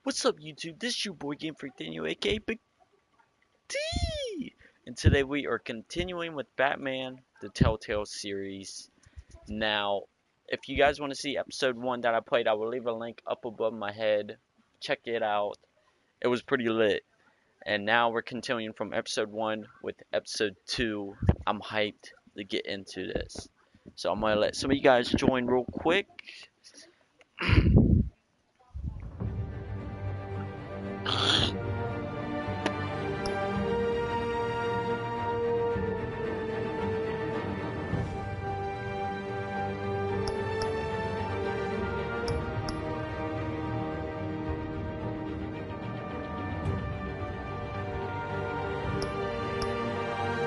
What's up, YouTube? This is your boy Game Freak Daniel, aka Big T. And today we are continuing with Batman, the Telltale series. Now, if you guys want to see episode 1 that I played, I will leave a link up above my head. Check it out. It was pretty lit. And now we're continuing from episode 1 with episode 2. I'm hyped to get into this. So I'm going to let some of you guys join real quick.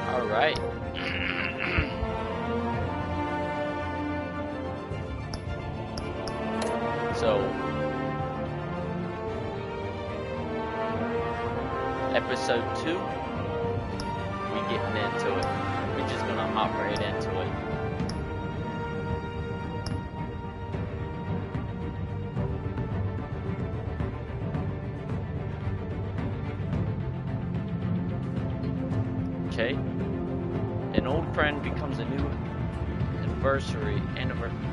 Alright. So, episode 2, we getting into it. We're just gonna hop right into it. Okay. An old friend becomes a new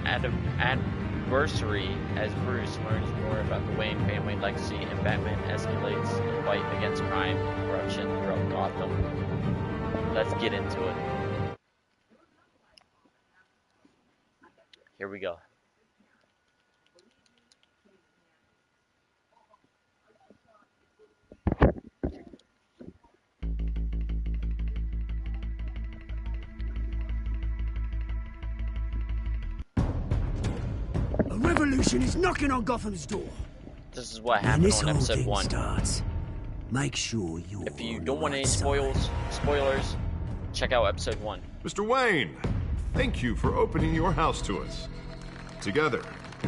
adversary as Bruce learns more about the Wayne family legacy and Batman escalates the fight against crime and corruption throughout Gotham. Let's get into it. Here we go. A revolution is knocking on Gotham's door. This is what happened on episode 1. Starts, make sure you're If you don't want any spoilers, check out episode 1. Mr. Wayne, thank you for opening your house to us. Together,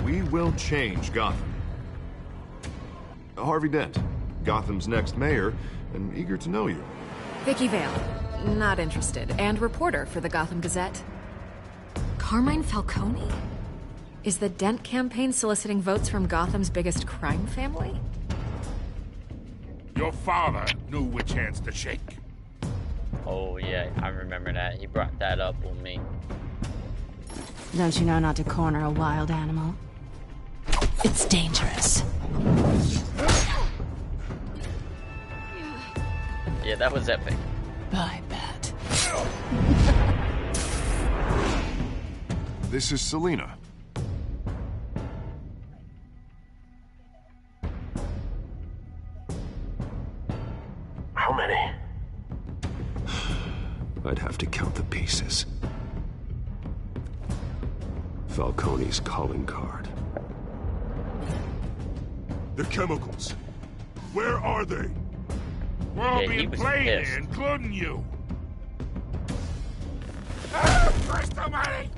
we will change Gotham. Harvey Dent, Gotham's next mayor, and eager to know you. Vicky Vale, not interested, and reporter for the Gotham Gazette. Carmine Falcone? Is the Dent campaign soliciting votes from Gotham's biggest crime family? Your father knew which hands to shake. Oh yeah, I remember that. He brought that up with me. Don't you know not to corner a wild animal? It's dangerous. Yeah, that was epic. I bet. This is Selina. How many? I'd have to count the pieces. Falcone's calling card. The chemicals. Where are they? We're all Yeah, he being was played here, pissed. including you. Ah, Christ almighty!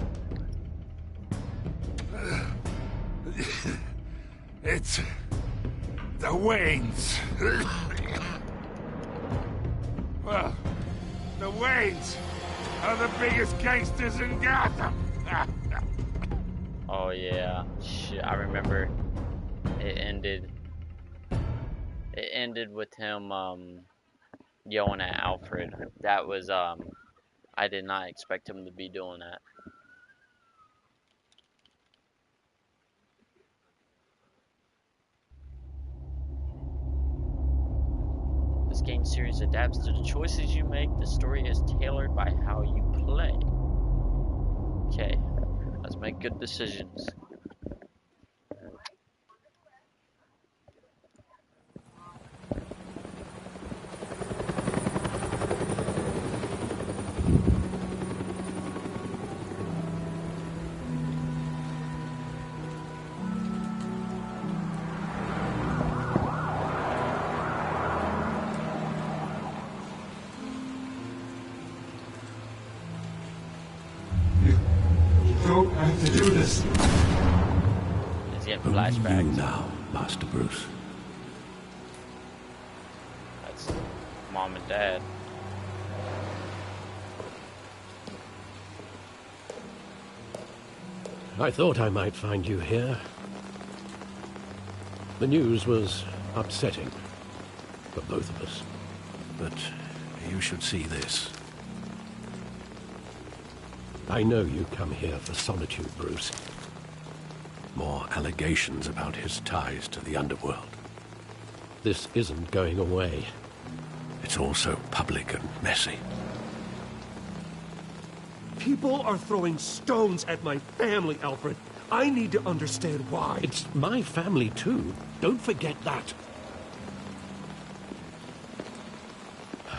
It's the Waynes. Well, the Waynes are the biggest gangsters in Gotham. Oh yeah, shit, I remember it ended with him yelling at Alfred. That was I did not expect him to be doing that. This game series adapts to the choices you make. The story is tailored by how you play. Okay, let's make good decisions. Don't have to do this. He's getting You flashbacks. now, Master Bruce. That's mom and dad. I thought I might find you here. The news was upsetting for both of us. But you should see this. I know you come here for solitude, Bruce. More allegations about his ties to the underworld. This isn't going away. It's all so public and messy. People are throwing stones at my family, Alfred. I need to understand why. It's my family, too. Don't forget that.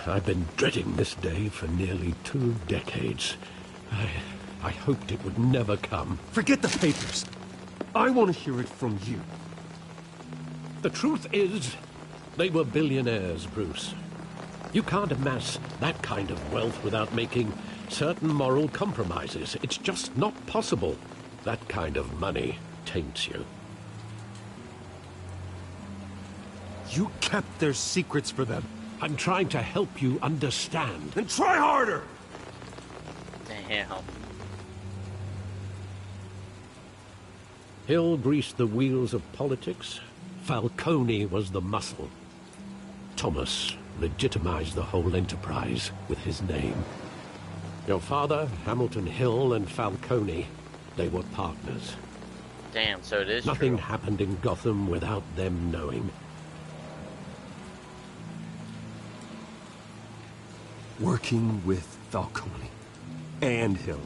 I've been dreading this day for nearly 2 decades. I hoped it would never come. Forget the papers. I want to hear it from you. The truth is, they were billionaires, Bruce. You can't amass that kind of wealth without making certain moral compromises. It's just not possible. That kind of money taints you. You kept their secrets for them. I'm trying to help you understand. Then try harder! Damn. Hill greased the wheels of politics. Falcone was the muscle. Thomas legitimized the whole enterprise with his name. Your father, Hamilton Hill, and Falcone, they were partners. Damn, so it is Nothing true. happened in Gotham without them knowing. Working with Falcone and Hill.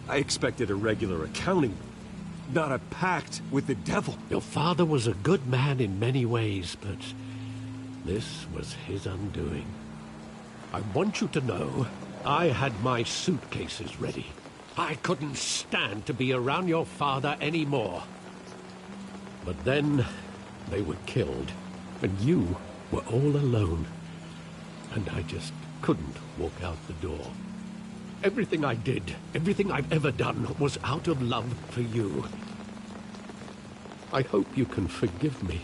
I expected a regular accounting, not a pact with the devil. Your father was a good man in many ways, but this was his undoing. I want you to know, I had my suitcases ready. I couldn't stand to be around your father anymore. But then, they were killed, and you were all alone. And I just couldn't walk out the door. Everything I did, everything I've ever done, was out of love for you. I hope you can forgive me.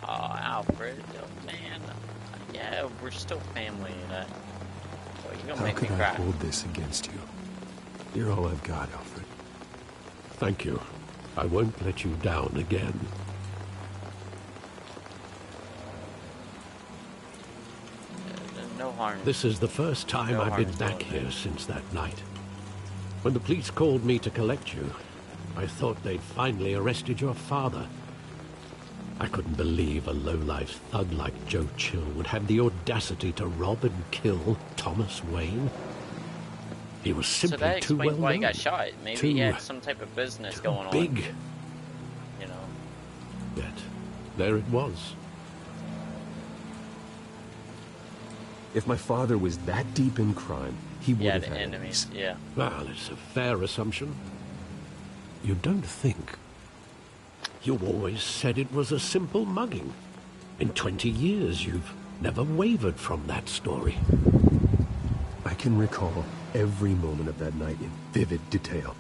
Oh, Alfred, oh, man. Yeah, we're still family. Oh, you're gonna How make me could I cry. hold this against you? You're all I've got, Alfred. Thank you. I won't let you down again. No harm. This is the first time No I've harm been in back doing here that. since that night. When the police called me to collect you, I thought they'd finally arrested your father. I couldn't believe a low-life thug like Joe Chill would have the audacity to rob and kill Thomas Wayne. He was So simply that too well explains why he known. got shot. Maybe he had some type of business going on. Big. You know. Yet, there it was. If my father was that deep in crime, he would He have had had enemies. Yeah. Well, it's a fair assumption. You don't think? You always said it was a simple mugging. In 20 years, you've never wavered from that story. I can recall every moment of that night in vivid detail.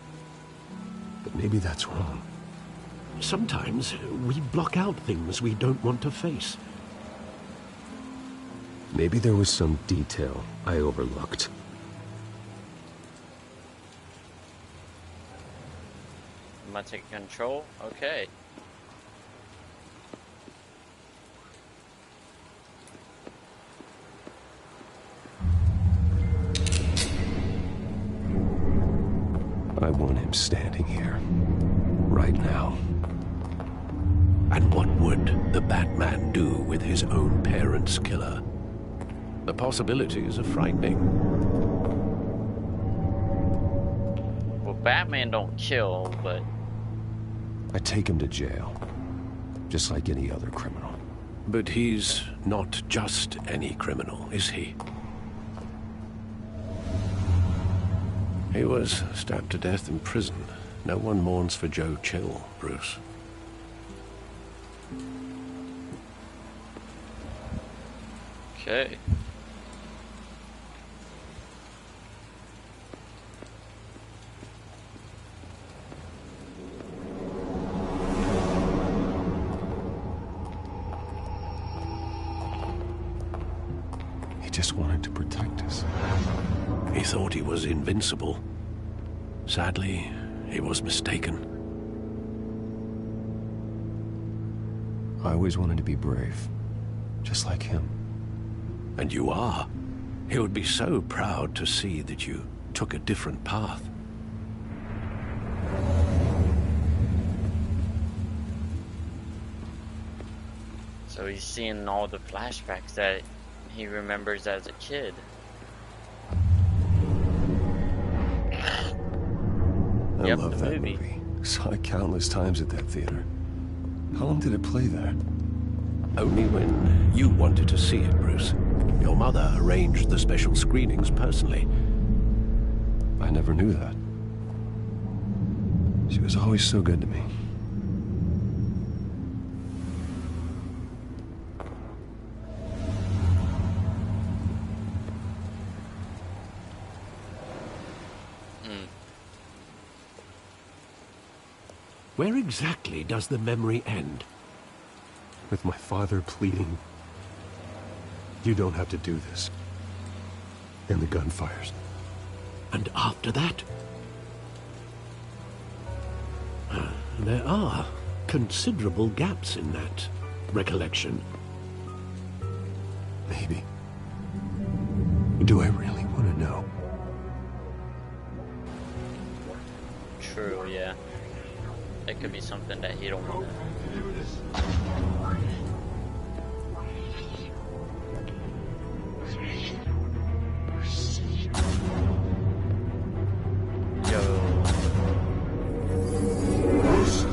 But maybe that's wrong. Sometimes we block out things we don't want to face. Maybe there was some detail I overlooked. Am I taking control? Okay. I want him standing here. Right now. And what would the Batman do with his own parents' killer? The possibilities are frightening. Well, Batman don't kill, but I take him to jail. Just like any other criminal. But he's not just any criminal, is he? He was stabbed to death in prison. No one mourns for Joe Chill, Bruce. okay. He just wanted to protect us. He thought he was invincible. Sadly, he was mistaken. I always wanted to be brave. Just like him. And you are. He would be so proud to see that you took a different path. So he's seeing all the flashbacks that he remembers as a kid. I Yep, love the that movie. Saw it countless times at that theater. How long did it play there? Only when you wanted to see it, Bruce. Your mother arranged the special screenings personally. I never knew that. She was always so good to me. Where exactly does the memory end? With my father pleading, "You don't have to do this." And the gun fires. And after that? There are considerable gaps in that recollection. Maybe. Do I really want to know? True, yeah. That could be something that he don't want to.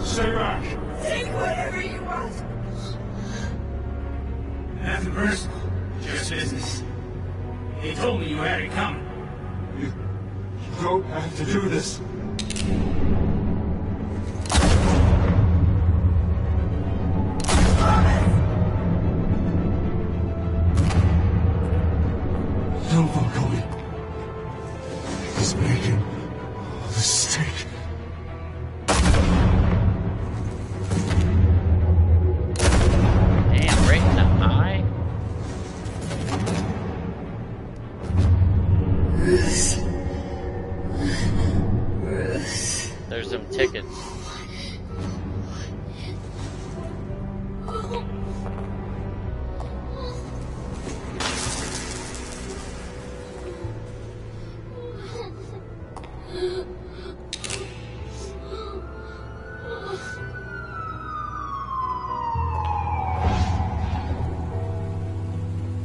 Stay back! Take whatever you want. Nothing personal, just business. He told me you had it coming. You don't have to do this. No, Falcone. He's making a mistake. Damn, right in the eye. There's some tickets.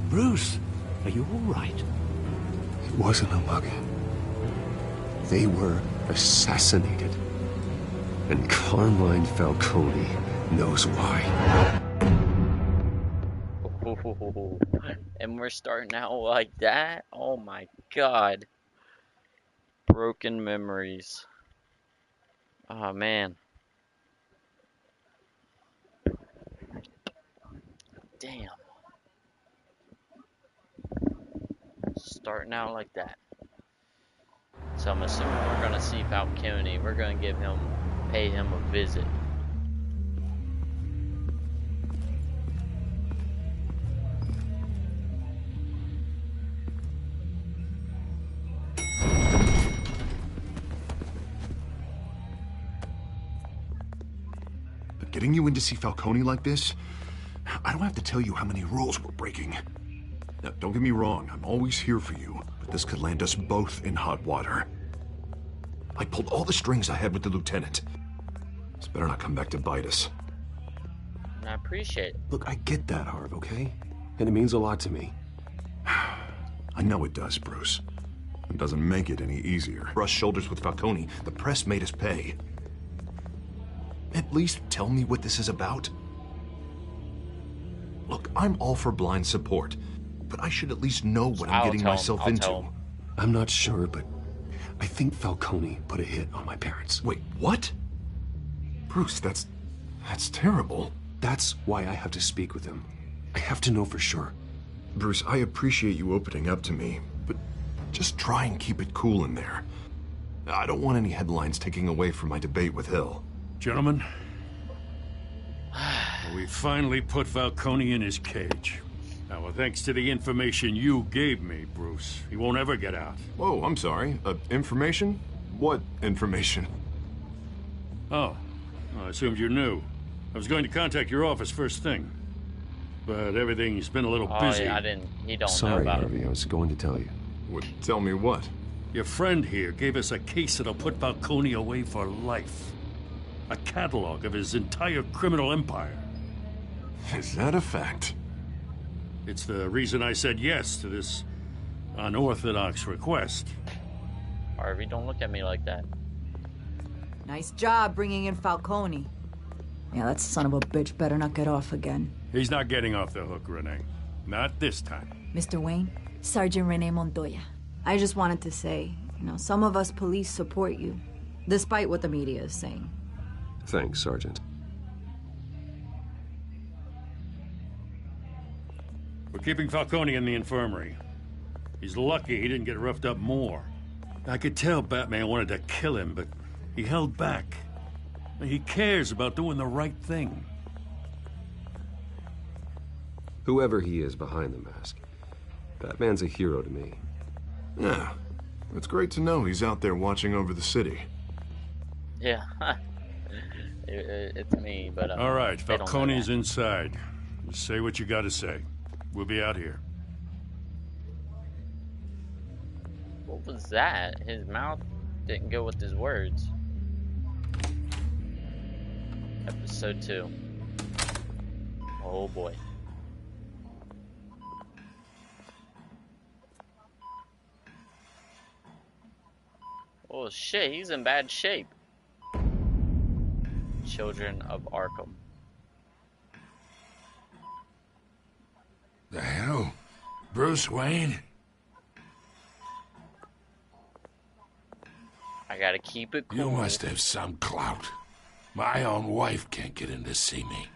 Bruce, are you all right? It wasn't a mugging. They were assassinated. And Carmine Falcone knows why. And we're starting out like that? Oh my god. Broken memories. Oh man. Damn. Starting out like that. So I'm assuming we're gonna see Falcone. We're gonna pay him a visit. But getting you in to see Falcone like this, I don't have to tell you how many rules we're breaking. Now, don't get me wrong, I'm always here for you, but this could land us both in hot water. I pulled all the strings I had with the lieutenant. This better not come back to bite us. I appreciate it. Look, I get that, Harv, okay? And it means a lot to me. I know it does, Bruce. It doesn't make it any easier. Brush shoulders with Falcone, the press made us pay. At least tell me what this is about. Look, I'm all for blind support, but I should at least know what I'm getting myself into. I'm not sure, but I think Falcone put a hit on my parents. Wait, what? Bruce, that's terrible. That's why I have to speak with him. I have to know for sure. Bruce, I appreciate you opening up to me, but just try and keep it cool in there. I don't want any headlines taking away from my debate with Hill. Gentlemen, we finally put Falcone in his cage. Now, well, thanks to the information you gave me, Bruce, he won't ever get out. Whoa, I'm sorry. Information? What information? Oh, I assumed you knew. I was going to contact your office first thing, but everything's been a little busy. Yeah, I didn't. He don't know Sorry, about Harvey. I was going to tell you. Tell me what? Your friend here gave us a case that'll put Falcone away for life. A catalog of his entire criminal empire. Is that a fact? It's the reason I said yes to this unorthodox request. Harvey, don't look at me like that. Nice job bringing in Falcone. Yeah, that son of a bitch better not get off again. He's not getting off the hook, Renee. Not this time. Mr. Wayne, Sergeant Renee Montoya. I just wanted to say, some of us police support you, despite what the media is saying. Thanks, Sergeant. We're keeping Falcone in the infirmary. He's lucky he didn't get roughed up more. I could tell Batman wanted to kill him, but he held back. He cares about doing the right thing. Whoever he is behind the mask, Batman's a hero to me. Yeah, it's great to know he's out there watching over the city. Yeah, it's me, but... All right, they don't know Falcone's that. inside. Just say what you gotta say. We'll be out here. What was that? His mouth didn't go with his words. Episode 2. Oh boy. Oh shit, he's in bad shape. Children of Arkham. The hell? Bruce Wayne? I gotta keep it cool. You must have some clout. My own wife can't get in to see me.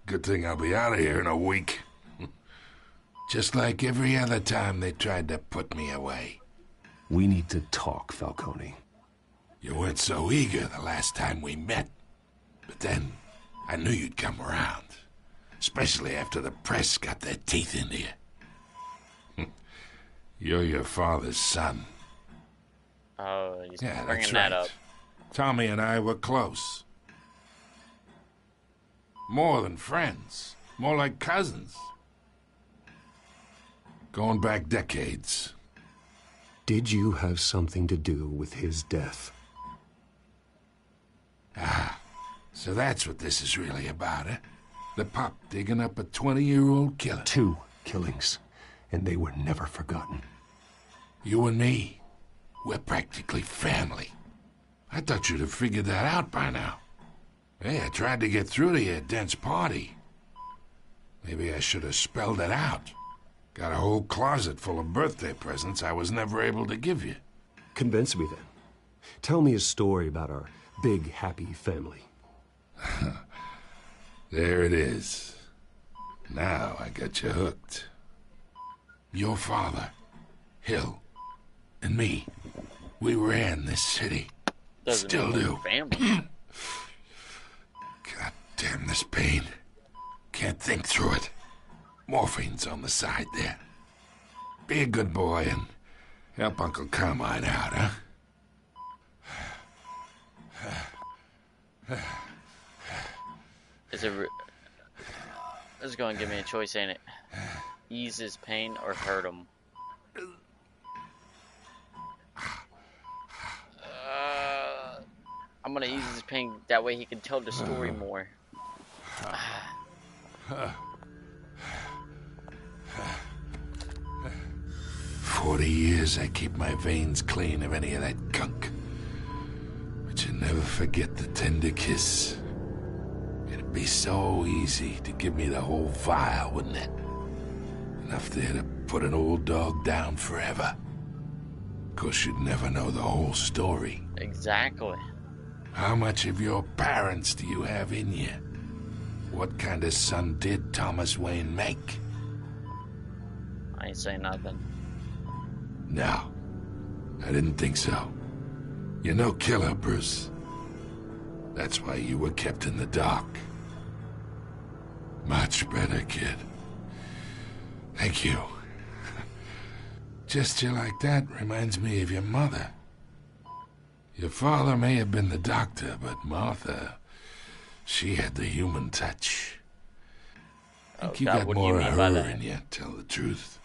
Good thing I'll be out of here in a week. Just like every other time they tried to put me away. We need to talk, Falcone. You weren't so eager the last time we met. But then, I knew you'd come around. Especially after the press got their teeth into you. You're your father's son. Oh, he's Yeah, bringing that's that right. up. Tommy and I were close. More than friends. More like cousins. Going back decades. Did you have something to do with his death? Ah, so that's what this is really about, eh? The pup digging up a 20-year-old killer. 2 killings, and they were never forgotten. You and me, we're practically family. I thought you'd have figured that out by now. Hey, I tried to get through to your dense party. Maybe I should have spelled it out. Got a whole closet full of birthday presents I was never able to give you. Convince me then. Tell me a story about our big, happy family. There it is. Now I got you hooked. Your father, Hill, and me, we ran this city. Doesn't Still mean do. family. God damn this pain. Can't think through it. Morphine's on the side there. Be a good boy and help Uncle Carmine out, huh? Is it? This is going to give me a choice, ain't it? Ease his pain or hurt him. I'm gonna ease his pain. That way he can tell the story more. 40 years I keep my veins clean of any of that gunk. But you never forget the tender kiss. It'd be so easy to give me the whole vial, wouldn't it? Enough there to put an old dog down forever. Of course, you'd never know the whole story. Exactly. How much of your parents do you have in you? What kind of son did Thomas Wayne make? I ain't saying nothing. No, I didn't think so. You're no killer, Bruce. That's why you were kept in the dark. Much better, kid. Thank you. Gesture like that reminds me of your mother. Your father may have been the doctor, but Martha, She had the human touch. I think Oh, you God, got what do you more mean of by her that? in you, tell the truth.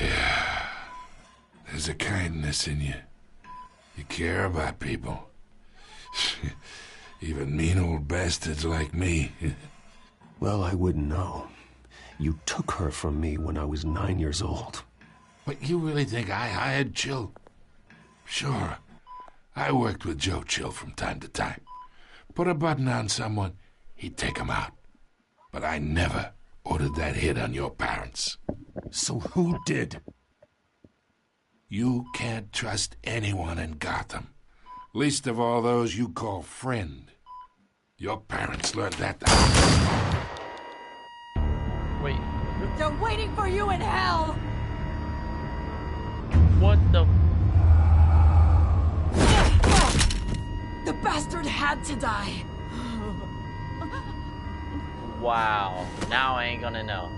Yeah. There's a kindness in you. You care about people. Even mean old bastards like me. Well, I wouldn't know. You took her from me when I was 9 years old. But you really think I hired Chill? Sure. I worked with Joe Chill from time to time. Put a button on someone, he'd take him out. But I never ordered that hit on your parents. So who did? You can't trust anyone in Gotham. Least of all those you call friend. Your parents learned that. Wait, They're waiting for you in hell! what the? The bastard had to die. Wow. Now I ain't gonna know.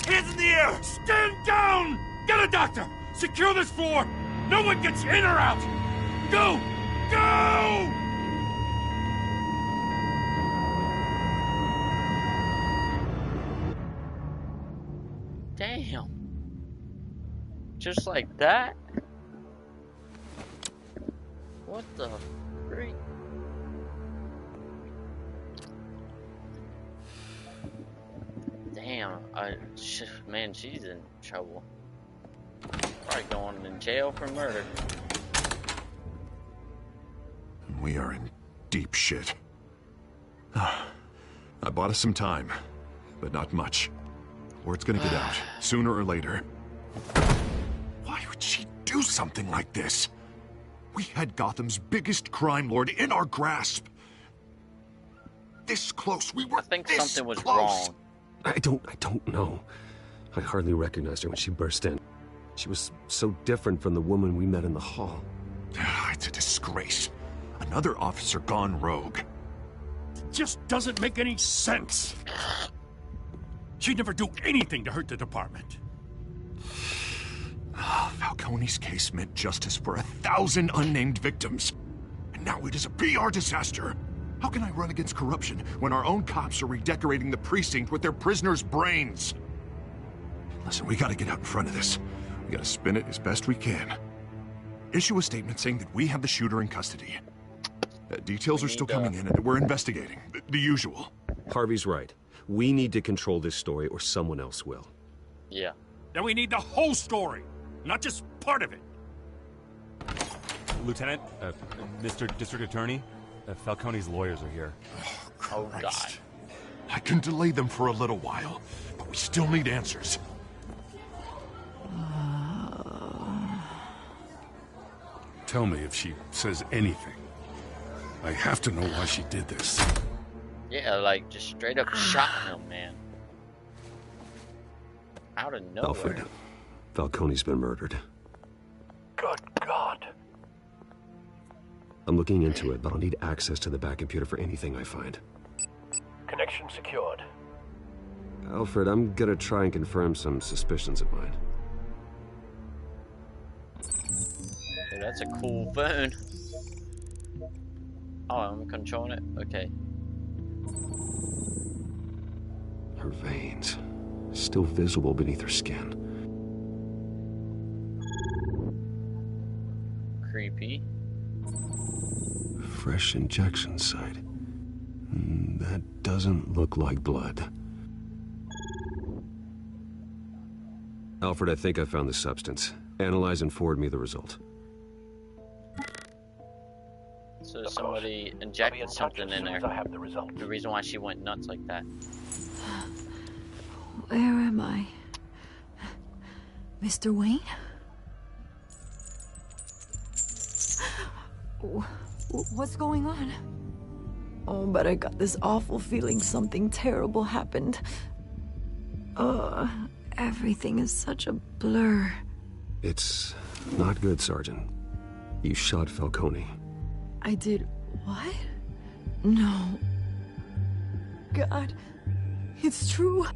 Hands in the air! Stand down! Get a doctor! Secure this floor! No one gets in or out! Go! Go! Damn. Just like that? What the freak? Damn, man, she's in trouble. Probably going in jail for murder. We are in deep shit. I bought us some time, but not much. Word's gonna get out, sooner or later. Why would she do something like this? We had Gotham's biggest crime lord in our grasp. This close, we were I think this something was close. wrong. I don't know. I hardly recognized her when she burst in. She was so different from the woman we met in the hall. It's a disgrace. Another officer gone rogue. Just doesn't make any sense. She'd never do anything to hurt the department. Falcone's case meant justice for 1,000 unnamed victims. And now it is a PR disaster. How can I run against corruption when our own cops are redecorating the precinct with their prisoners' brains? Listen, we gotta get out in front of this. We gotta spin it as best we can. Issue a statement saying that we have the shooter in custody. Details are still coming in and we're investigating. The usual. Harvey's right. We need to control this story or someone else will. Yeah. Then we need the whole story, not just part of it. Lieutenant, Mr. District Attorney, Falcone's lawyers are here. Oh, God. I can delay them for a little while, but we still need answers. Tell me if she says anything. I have to know why she did this. Yeah, like, just straight up shot him, man. Out of nowhere. Alfred, Falcone's been murdered. Good God. I'm looking into it, but I'll need access to the back computer for anything I find. Connection secured. Alfred, I'm gonna try and confirm some suspicions of mine. Dude, that's a cool phone. Oh, I'm controlling it? Okay. Her veins, still visible beneath her skin. Creepy. Fresh injection site. That doesn't look like blood. Alfred, I think I found the substance. Analyze and forward me the result. So somebody injected something in there. I have the result. The reason why she went nuts like that. Where am I? Mr. Wayne? What's going on? Oh, but I got this awful feeling something terrible happened. Everything is such a blur. It's not good, Sergeant. You shot Falcone. I did what? No. God, it's true.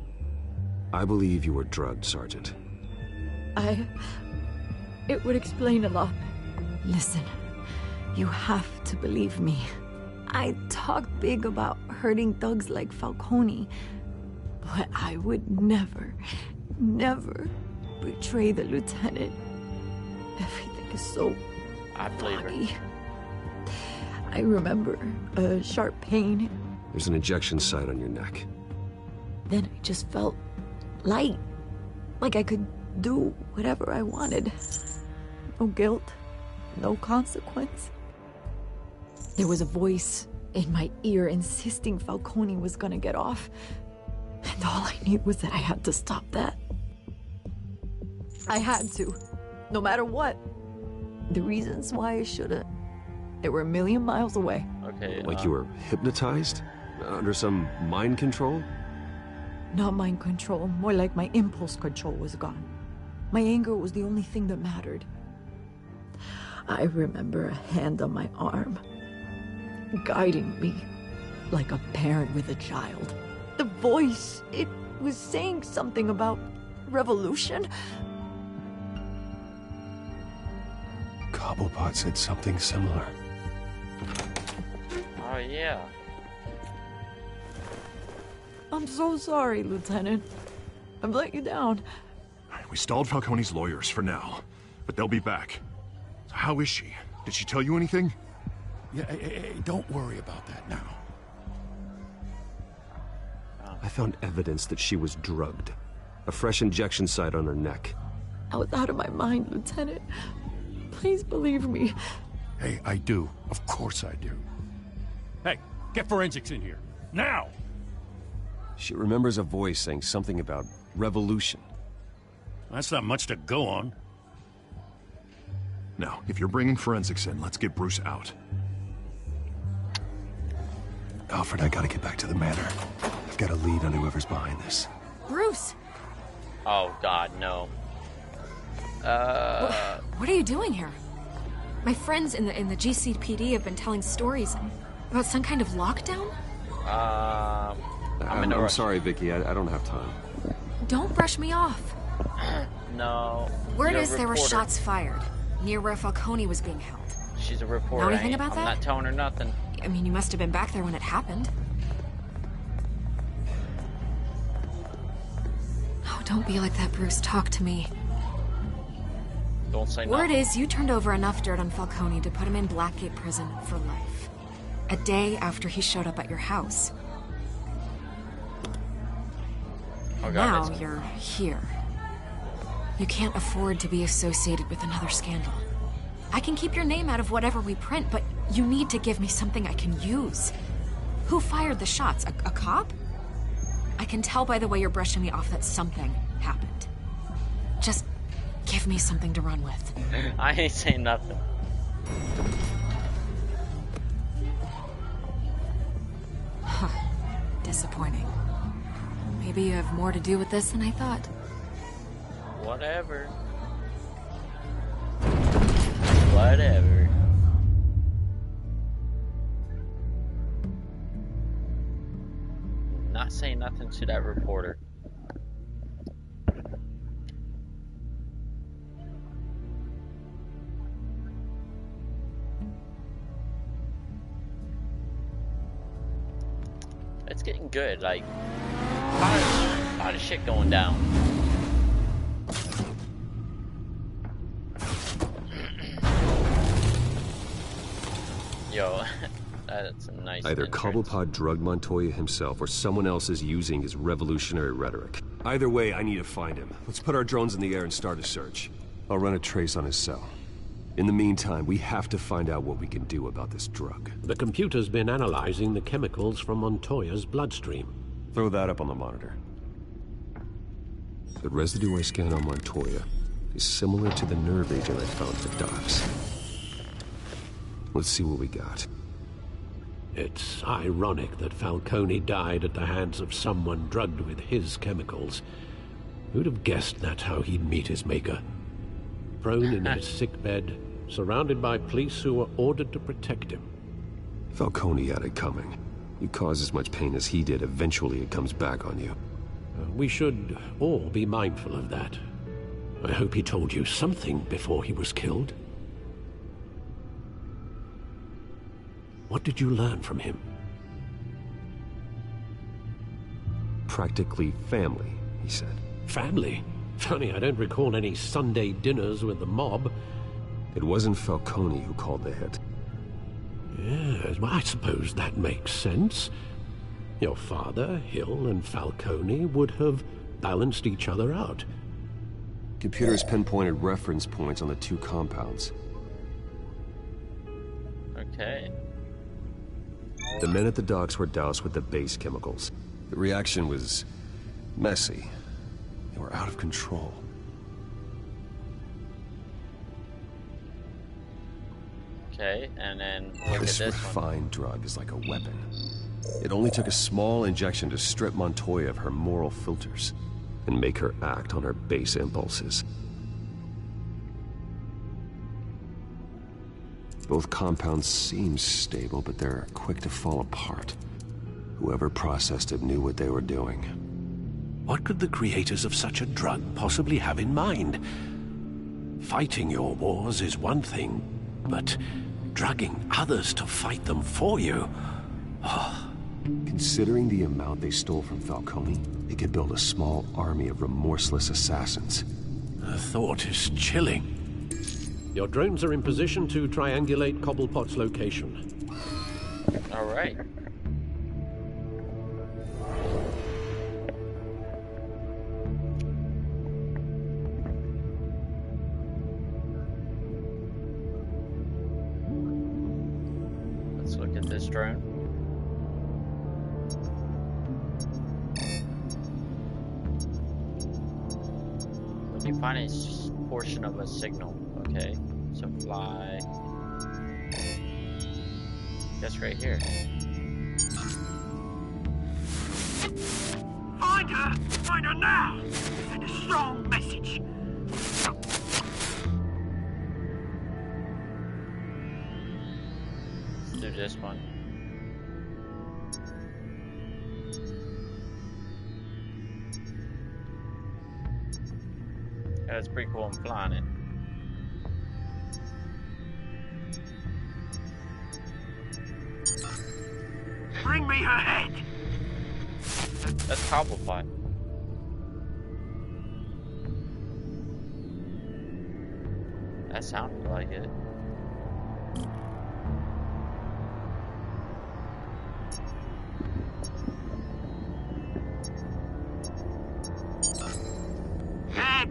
I believe you were drugged, Sergeant. It would explain a lot. Listen, you have to believe me. I talk big about hurting thugs like Falcone, but I would never, never betray the lieutenant. Everything is so foggy. I remember a sharp pain. There's an injection site on your neck. Then I just felt light, like I could do whatever I wanted. No guilt, no consequence. There was a voice in my ear insisting Falcone was gonna get off. And all I knew was that I had to stop that. I had to, no matter what. The reasons why I shouldn't, they were a million miles away. Okay. Like you were hypnotized? Under some mind control? Not mind control, more like my impulse control was gone. My anger was the only thing that mattered. I remember a hand on my arm, guiding me like a parent with a child. The voice, it was saying something about revolution. Cobblepot said something similar. Oh, yeah. I'm so sorry, Lieutenant. I've let you down. We stalled Falcone's lawyers for now, but they'll be back. So how is she? Did she tell you anything? Yeah, hey, don't worry about that now. I found evidence that she was drugged. A fresh injection site on her neck. I was out of my mind, Lieutenant. Please believe me. Hey, I do. Of course I do. Hey, get forensics in here. Now! She remembers a voice saying something about revolution. That's not much to go on. Now, if you're bringing forensics in, let's get Bruce out. Alfred, I gotta get back to the manor. I've got a lead on whoever's behind this. Bruce! Oh, God, no. What are you doing here? My friends in the GCPD have been telling stories about some kind of lockdown? I'm sorry, Vicky. I don't have time. Don't brush me off. No. Word You're is a there were reporter. shots fired near where Falcone was being held. She's a reporter. Know anything about I'm that? not telling her nothing. I mean, you must have been back there when it happened. Oh, don't be like that, Bruce. Talk to me. Don't say Word nothing. is you turned over enough dirt on Falcone to put him in Blackgate Prison for life. A day after he showed up at your house. Oh, God, Now it's- you're here. You can't afford to be associated with another scandal. I can keep your name out of whatever we print, but you need to give me something I can use. Who fired the shots? A cop? I can tell by the way you're brushing me off that something happened. Just give me something to run with. I ain't saying nothing. Disappointing. Maybe you have more to do with this than I thought. Whatever. Whatever. Not saying nothing to that reporter. It's getting good, like a lot of shit going down. Yo, that's a nice Either entrance. Cobblepot drugged Montoya himself or someone else is using his revolutionary rhetoric. Either way, I need to find him. Let's put our drones in the air and start a search. I'll run a trace on his cell. In the meantime, we have to find out what we can do about this drug. The computer's been analyzing the chemicals from Montoya's bloodstream. Throw that up on the monitor. The residue I scanned on Montoya is similar to the nerve agent I found for Docs. Let's see what we got. It's ironic that Falcone died at the hands of someone drugged with his chemicals. Who'd have guessed that's how he'd meet his maker? Prone in his sickbed, surrounded by police who were ordered to protect him. Falcone had it coming. You cause as much pain as he did, eventually it comes back on you. We should all be mindful of that. I hope he told you something before he was killed. What did you learn from him? Practically family, he said. Family? Funny, I don't recall any Sunday dinners with the mob. It wasn't Falcone who called the hit. Yes, well, I suppose that makes sense. Your father, Hill, and Falcone would have balanced each other out. Computers pinpointed reference points on the two compounds. Okay. The men at the docks were doused with the base chemicals. The reaction was messy. They were out of control. Okay, and then look This at this one. refined drug is like a weapon. It only took a small injection to strip Montoya of her moral filters and make her act on her base impulses. Both compounds seem stable, but they're quick to fall apart. Whoever processed it knew what they were doing. What could the creators of such a drug possibly have in mind? Fighting your wars is one thing, but drugging others to fight them for you? Oh. Considering the amount they stole from Falcone, they could build a small army of remorseless assassins. The thought is chilling. Your drones are in position to triangulate Cobblepot's location. All right. Let's look at this drone. When you find a portion of a signal, okay, so fly. That's right here. Find her! Find her now! Send a strong message! Let's do this one. That's pretty cool. I'm flying it. Bring me her head! That's Cobblepot. That sounded like it.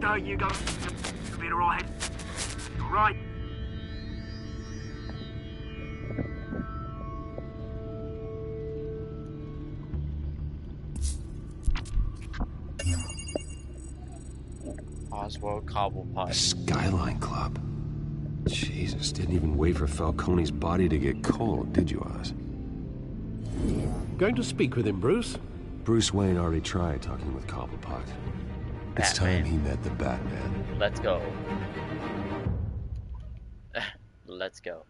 There you go. Been alright. Right. Oswald Cobblepot. Skyline Club. Jesus, didn't even wait for Falcone's body to get cold, did you, Oz? Going to speak with him, Bruce? Bruce Wayne already tried talking with Cobblepot. It's time he met the Batman. Let's go. Let's go.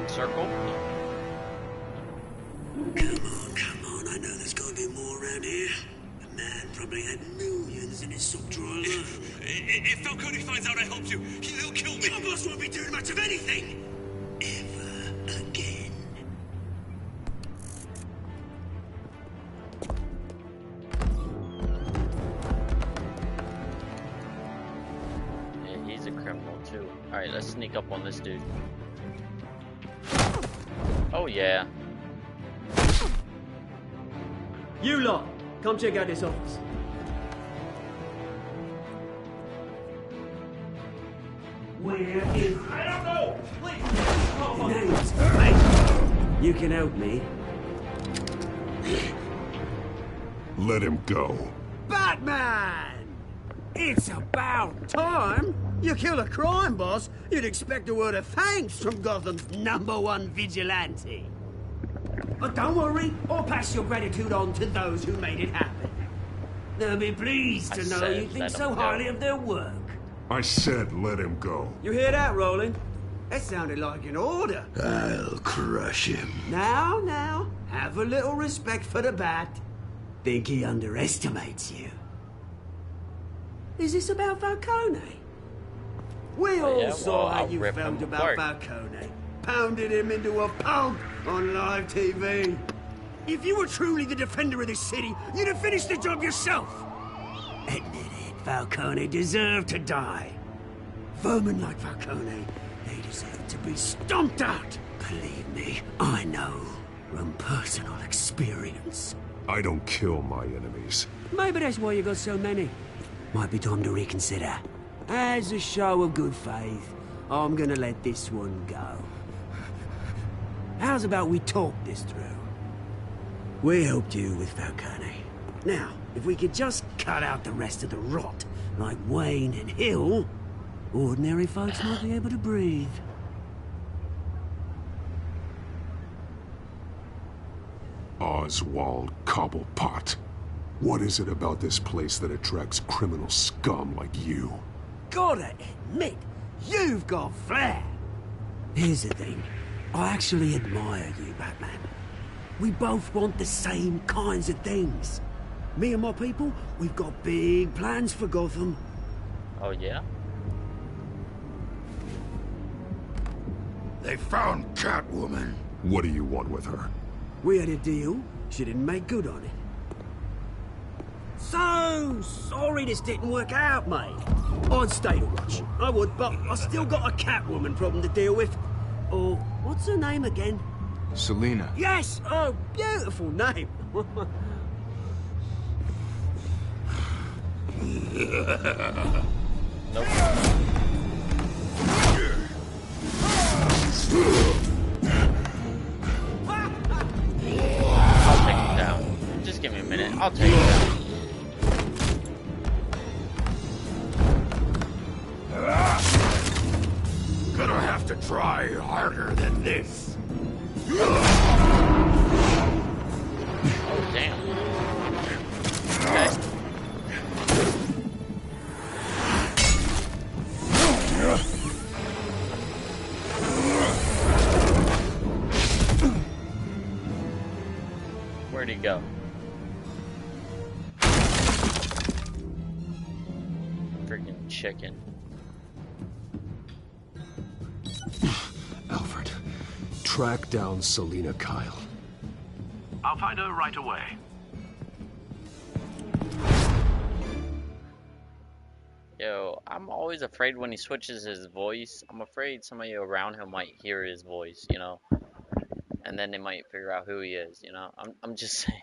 Circle. Come on, I know there's gotta be more around here. The man probably had millions in his sock drawer. If Falcone finds out I helped you, he'll kill me. Your boss won't be doing much of anything! Ever again. Yeah, he's a criminal too. Alright, let's sneak up on this dude. Oh yeah. You lot, come check out this office. Where is... I don't know! Names. Please! Hey, you can help me. Let him go. Batman! It's about time! You kill a crime boss, you'd expect a word of thanks from Gotham's #1 vigilante. But don't worry, I'll pass your gratitude on to those who made it happen. They'll be pleased to know you think so highly of their work. I said let him go. You hear that, Roland? That sounded like an order. I'll crush him. Now, have a little respect for the Bat. Think he underestimates you. Is this about Falcone? We all saw how you felt about Falcone. Pounded him into a pulp on live TV. If you were truly the defender of this city, you'd have finished the job yourself. Admit it, Falcone deserved to die. Vermin like Falcone, they deserve to be stomped out. Believe me, I know from personal experience. I don't kill my enemies. Maybe that's why you got so many. Might be time to reconsider. As a show of good faith, I'm gonna let this one go. How's about we talk this through? We helped you with Falcone. Now, if we could just cut out the rest of the rot, like Wayne and Hill, ordinary folks might be able to breathe. Oswald Cobblepot. What is it about this place that attracts criminal scum like you? Gotta admit, you've got flair. Here's the thing. I actually admire you, Batman. We both want the same kinds of things. Me and my people, we've got big plans for Gotham. Oh, yeah? They found Catwoman. What do you want with her? We had a deal. She didn't make good on it. So sorry this didn't work out, mate. I'd stay to watch. I would, but I still got a Catwoman problem to deal with. Oh, what's her name again? Selina. Yes! Oh, beautiful name. Nope. I'll take him down. Just give me a minute. I'll take him down. Gonna have to try harder than this. Oh, damn. Okay. Where'd he go? Freaking chicken. Alfred, track down Selina Kyle. I'll find her right away. Yo, I'm always afraid when he switches his voice. I'm afraid somebody around him might hear his voice, you know? And then they might figure out who he is, you know? I'm just saying.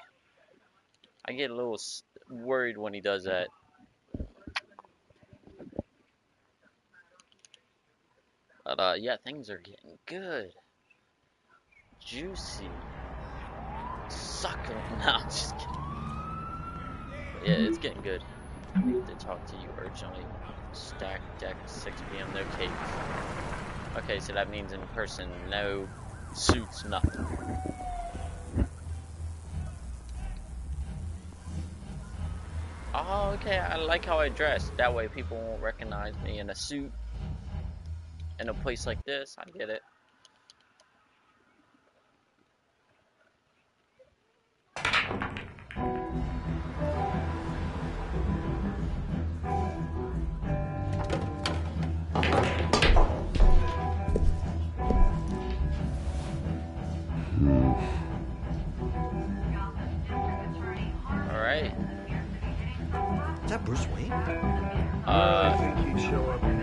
I get a little worried when he does that. But, yeah, things are getting good. Juicy. Succulent. No, I'm just kidding. But yeah, it's getting good. I need to talk to you urgently. Stack deck 6 p.m. No cakes. Okay, so that means in person, no suits, nothing. Oh, okay, I like how I dress. That way people won't recognize me in a suit. In a place like this, I get it. Alright. Is that Bruce Wayne? I think he'd show up here.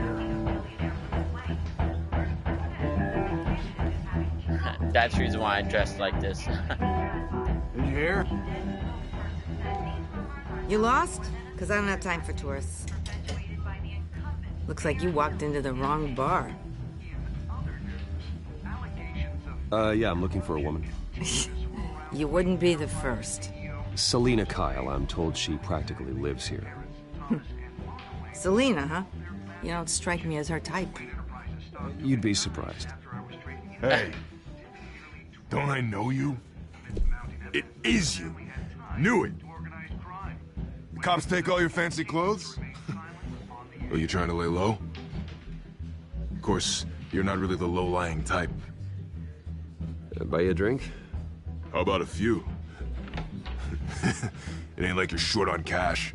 That's the reason why I dressed like this. Is you here? You lost? Because I don't have time for tourists. Looks like you walked into the wrong bar. Yeah, I'm looking for a woman. You wouldn't be the first. Selina Kyle, I'm told she practically lives here. Selina, huh? You don't strike me as her type. You'd be surprised. Hey. Don't I know you? It is you. Knew it. The cops take all your fancy clothes? Are you trying to lay low? Of course, you're not really the low-lying type. Buy you a drink? How about a few? It ain't like you're short on cash.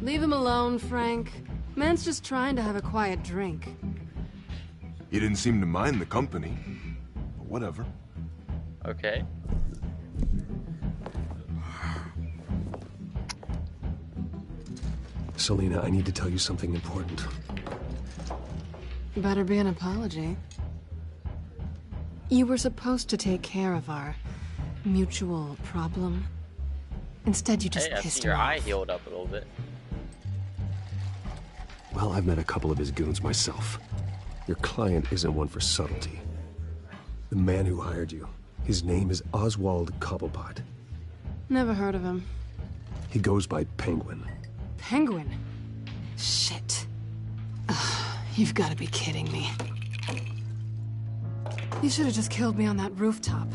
Leave him alone, Frank. Man's just trying to have a quiet drink. He didn't seem to mind the company. But whatever. Okay. Selina, I need to tell you something important. Better be an apology. You were supposed to take care of our mutual problem. Instead, you just Hey, I pissed see your him eye off. healed up a little bit. Well, I've met a couple of his goons myself. Your client isn't one for subtlety. The man who hired you, his name is Oswald Cobblepot. Never heard of him. He goes by Penguin. Penguin? Shit. Ugh, you've got to be kidding me. You should have just killed me on that rooftop.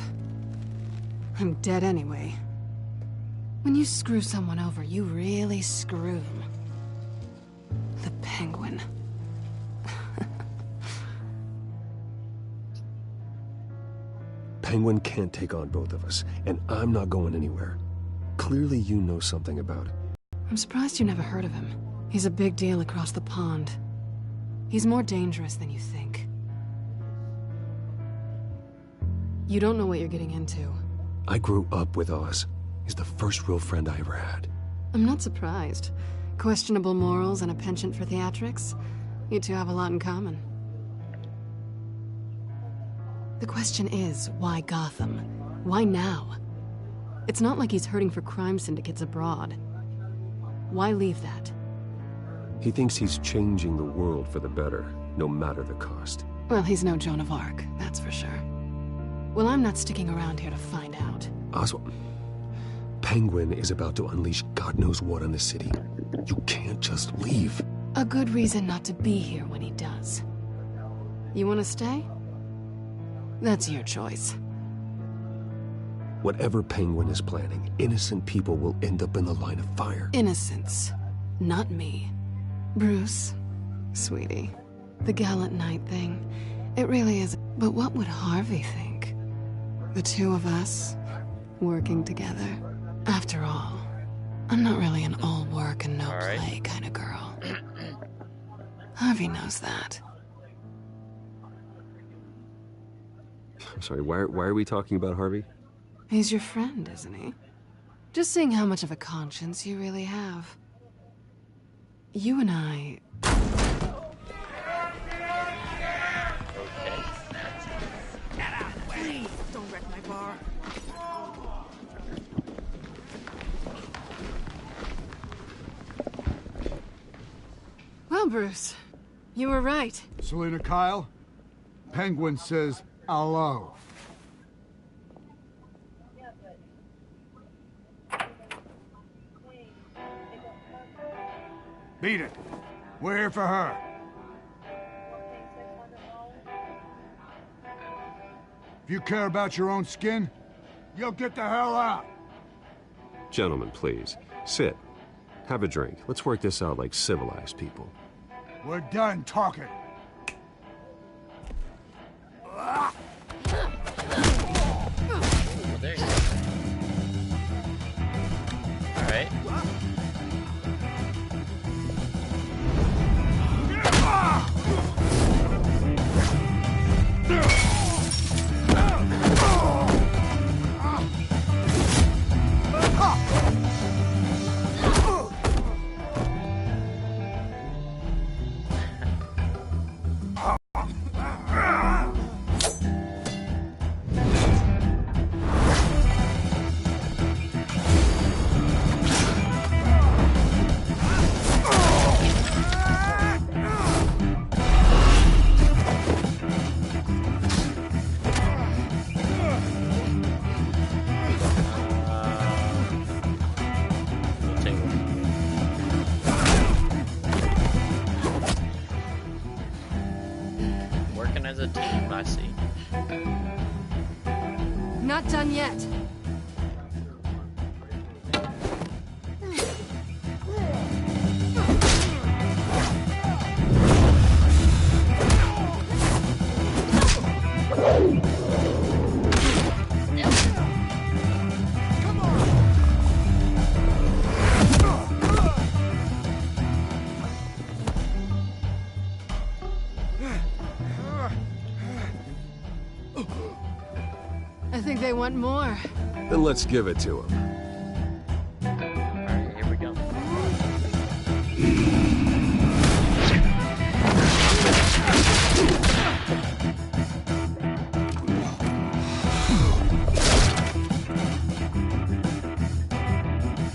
I'm dead anyway. When you screw someone over, you really screw them. The Penguin. Penguin can't take on both of us, and I'm not going anywhere. Clearly you know something about it. I'm surprised you never heard of him. He's a big deal across the pond. He's more dangerous than you think. You don't know what you're getting into. I grew up with Oz. He's the first real friend I ever had. I'm not surprised. Questionable morals and a penchant for theatrics. You two have a lot in common. The question is, why Gotham? Why now? It's not like he's hurting for crime syndicates abroad. Why leave that? He thinks he's changing the world for the better, no matter the cost. Well, he's no Joan of Arc, that's for sure. Well, I'm not sticking around here to find out. Oswald, Penguin is about to unleash God knows what on the city. You can't just leave. A good reason not to be here when he does. You want to stay? That's your choice. Whatever Penguin is planning, innocent people will end up in the line of fire. Innocence. Not me. Bruce, sweetie, the gallant knight thing, it really is. But what would Harvey think? The two of us, working together. After all, I'm not really an all work and no play kind of girl. Harvey knows that. I'm sorry, why are we talking about Harvey? He's your friend, isn't he? Just seeing how much of a conscience you really have. You and I... Please, don't wreck my bar. Well, Bruce, you were right. Selina Kyle, Penguin says hello. Beat it. We're here for her. If you care about your own skin, you'll get the hell out. Gentlemen, please. Sit. Have a drink. Let's work this out like civilized people. We're done talking. There you go. Alright. done yet. I think they want more. Then let's give it to him. Alright, here we go.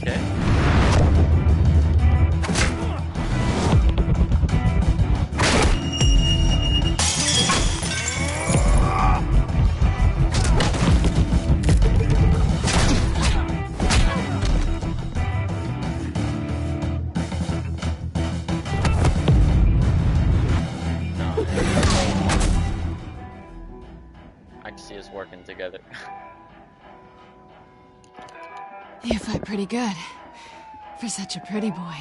Okay. I can see us working together. You fight pretty good. For such a pretty boy.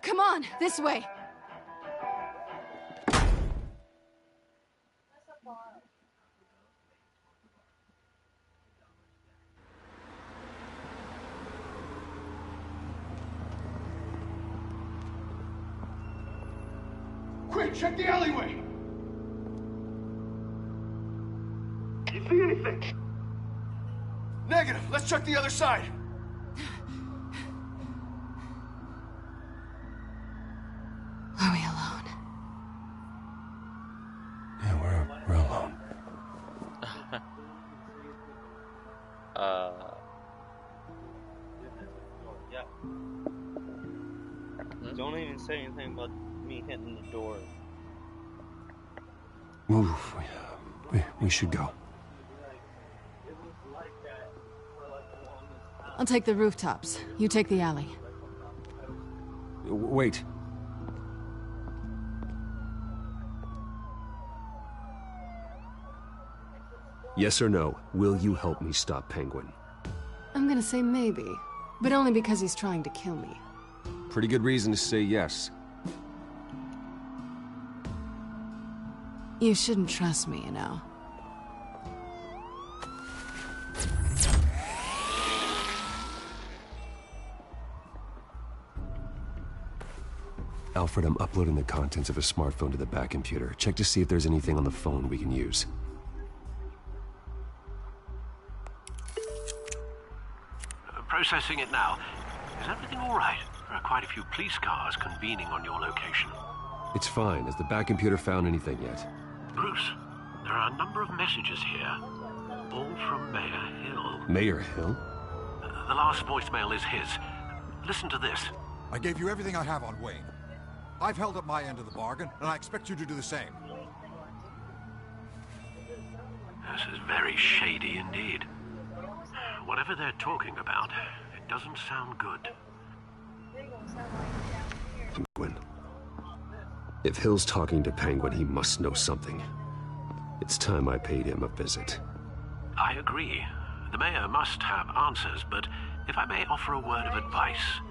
Come on, this way. Quick, check the alleyway! You see anything? Negative. Let's check the other side. Are we alone? Yeah, we're alone. Yeah. Don't even say anything about me hitting the door. Move. We should go. I'll take the rooftops. You take the alley. Wait. Yes or no, will you help me stop Penguin? I'm gonna say maybe, but only because he's trying to kill me. Pretty good reason to say yes. You shouldn't trust me, you know. Alfred, I'm uploading the contents of a smartphone to the back computer. Check to see if there's anything on the phone we can use. Processing it now. Is everything all right? There are quite a few police cars convening on your location. It's fine. Has the back computer found anything yet? Bruce, there are a number of messages here, all from Mayor Hill. Mayor Hill? The last voicemail is his. Listen to this. I gave you everything I have on Wayne. I've held up my end of the bargain, and I expect you to do the same. This is very shady indeed. Whatever they're talking about, it doesn't sound good. Penguin. If Hill's talking to Penguin, he must know something. It's time I paid him a visit. I agree. The mayor must have answers, but if I may offer a word of advice.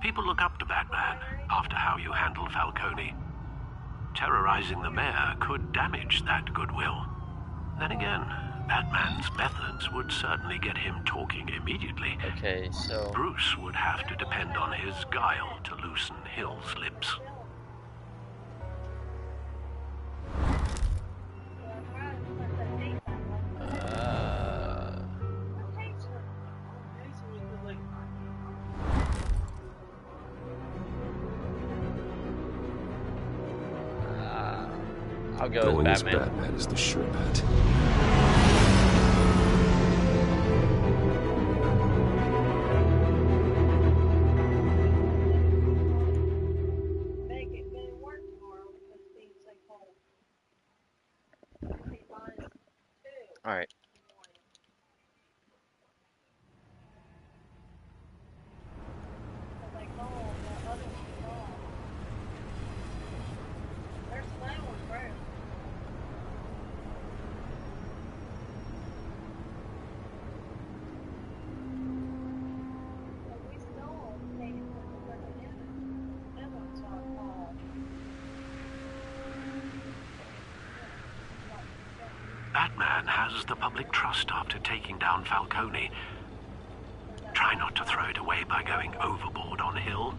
People look up to Batman after how you handled Falcone. Terrorizing the mayor could damage that goodwill. Then again, Batman's methods would certainly get him talking immediately. Okay, so Bruce would have to depend on his guile to loosen Hill's lips. I'll go Going with as Batman. Batman is the sure bet. All right. Batman has the public trust after taking down Falcone. Try not to throw it away by going overboard on Hill.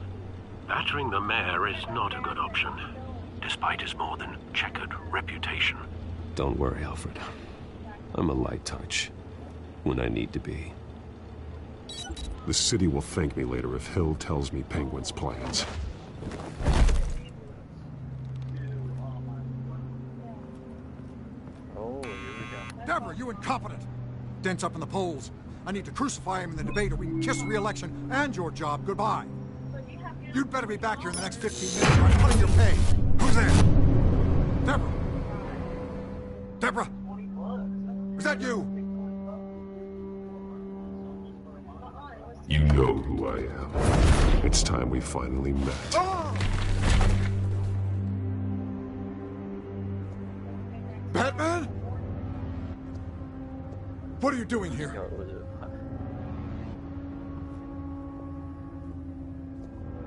Battering the mayor is not a good option, despite his more than checkered reputation. Don't worry, Alfred. I'm a light touch when I need to be. The city will thank me later if Hill tells me Penguin's plans. Deborah, you incompetent! Dent's up in the polls. I need to crucify him in the debate or we can kiss re-election and your job goodbye. You'd better be back here in the next 15 minutes or I'm cutting your pay. Who's there? Deborah! Deborah! Is that you? You know who I am. It's time we finally met. Ah! Batman? What are you doing here?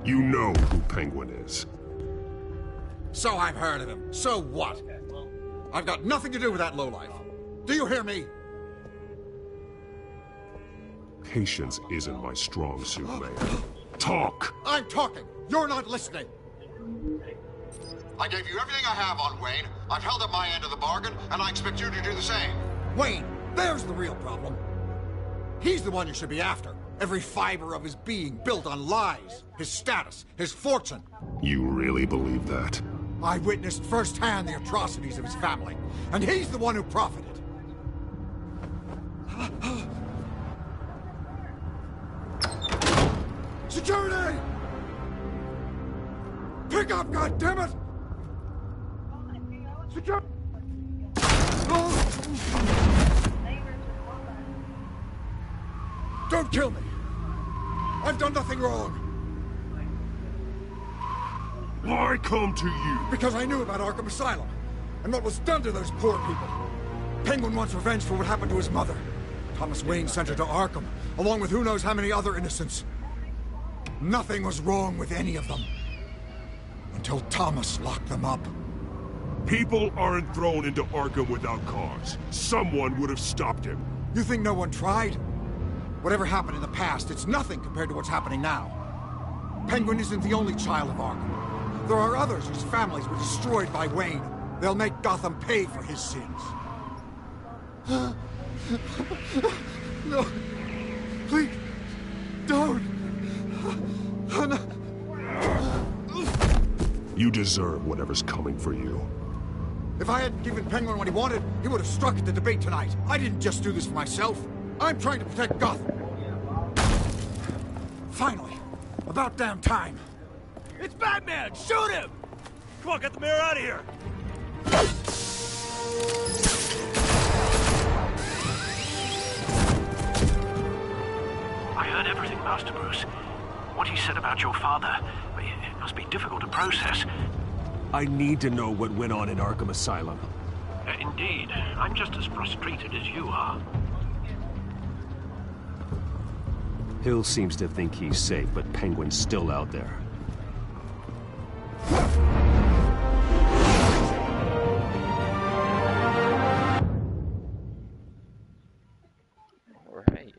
You know who Penguin is. So I've heard of him. So what? I've got nothing to do with that lowlife. Do you hear me? Patience isn't my strong suit, Mayor. Talk! I'm talking. You're not listening. I gave you everything I have on Wayne. I've held up my end of the bargain, and I expect you to do the same. Wayne, there's the real problem. He's the one you should be after. Every fiber of his being built on lies. His status, his fortune. You really believe that? I witnessed firsthand the atrocities of his family, and he's the one who profited. Security! Pick up, goddammit! Security! Don't kill me! I've done nothing wrong! Why come to you? Because I knew about Arkham Asylum, and what was done to those poor people. Penguin wants revenge for what happened to his mother. Thomas Wayne sent her to Arkham, along with who knows how many other innocents. Nothing was wrong with any of them. Until Thomas locked them up. People aren't thrown into Arkham without cause. Someone would have stopped him. You think no one tried? Whatever happened in the past, it's nothing compared to what's happening now. Penguin isn't the only child of Arkham. There are others whose families were destroyed by Wayne. They'll make Gotham pay for his sins. No. Please. Don't. No. You deserve whatever's coming for you. If I hadn't given Penguin what he wanted, he would have struck at the debate tonight. I didn't just do this for myself. I'm trying to protect Gotham. Finally. About damn time. It's Batman! Shoot him! Come on, get the mayor out of here! I heard everything, Master Bruce. What he said about your father, it must be difficult to process. I need to know what went on in Arkham Asylum. Indeed. I'm just as frustrated as you are. Hill seems to think he's safe, but Penguin's still out there. Alright.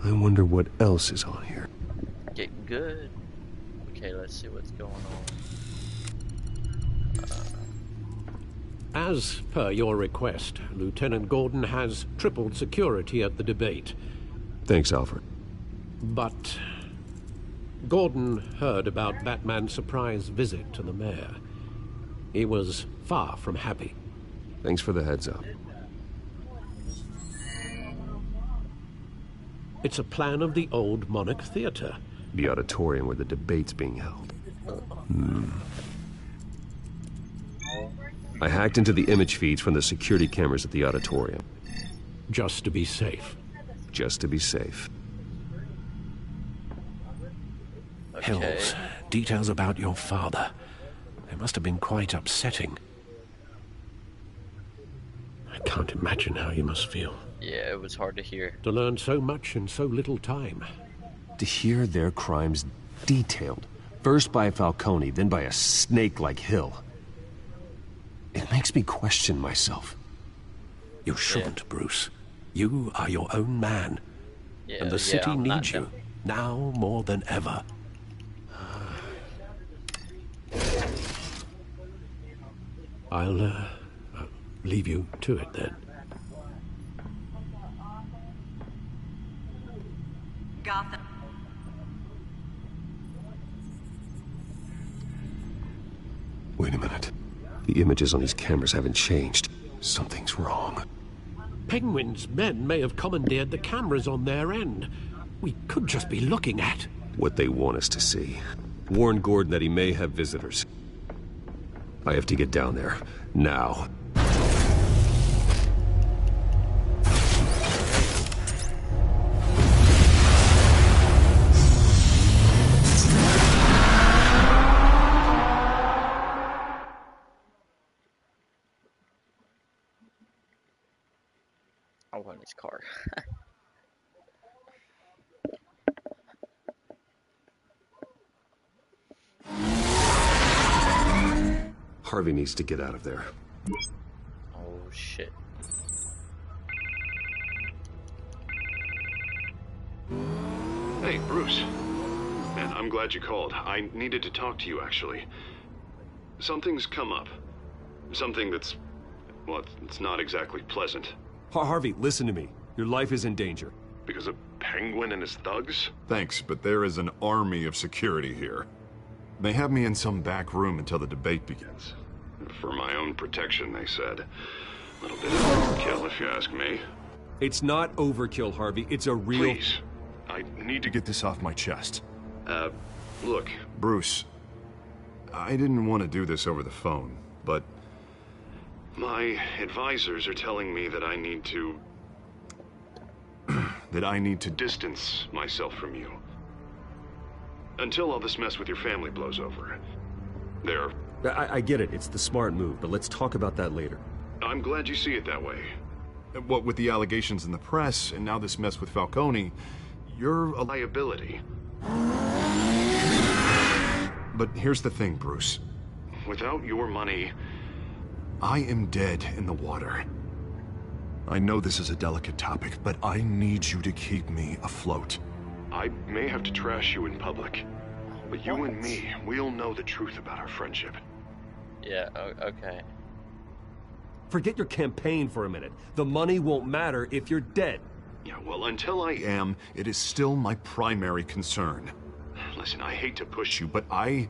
I wonder what else is on here. Getting good. Okay, let's see what's going on. As per your request, Lieutenant Gordon has tripled security at the debate. Thanks, Alfred. But Gordon heard about Batman's surprise visit to the mayor. He was far from happy. Thanks for the heads up. It's a plan of the old Monarch Theater. The auditorium where the debate's being held. I hacked into the image feeds from the security cameras at the auditorium. Just to be safe. Just to be safe. Okay. Hills, details about your father. They must have been quite upsetting. I can't imagine how you must feel. Yeah, it was hard to hear. To learn so much in so little time. To hear their crimes detailed. First by Falcone, then by a snake like Hill. It makes me question myself. You shouldn't, Bruce. You are your own man. Yeah, and the city I'm needs not you, now more than ever. I'll leave you to it then. Gotham. Wait a minute. The images on these cameras haven't changed. Something's wrong. Penguin's men may have commandeered the cameras on their end. We could just be looking at what they want us to see. Warn Gordon that he may have visitors. I have to get down there. Now. I want his car. Harvey needs to get out of there. Oh, shit. Hey, Bruce. Man, I'm glad you called. I needed to talk to you, actually. Something's come up. Something that's... well, it's not exactly pleasant. Harvey, listen to me. Your life is in danger. Because of Penguin and his thugs? Thanks, but there is an army of security here. They have me in some back room until the debate begins. For my own protection, they said. A little bit of overkill, if you ask me. It's not overkill, Harvey. It's a real... Please. I need to get this off my chest. Look. Bruce, I didn't want to do this over the phone, but... my advisors are telling me that I need to... that I need to distance myself from you. Until all this mess with your family blows over. There. I get it. It's the smart move, but let's talk about that later. I'm glad you see it that way. What with the allegations in the press, and now this mess with Falcone, you're a liability. But here's the thing, Bruce. Without your money... I am dead in the water. I know this is a delicate topic, but I need you to keep me afloat. I may have to trash you in public, but you and me, we'll know the truth about our friendship. Yeah, okay. Forget your campaign for a minute. The money won't matter if you're dead. Yeah, well, until I am, it is still my primary concern. Listen, I hate to push you, but I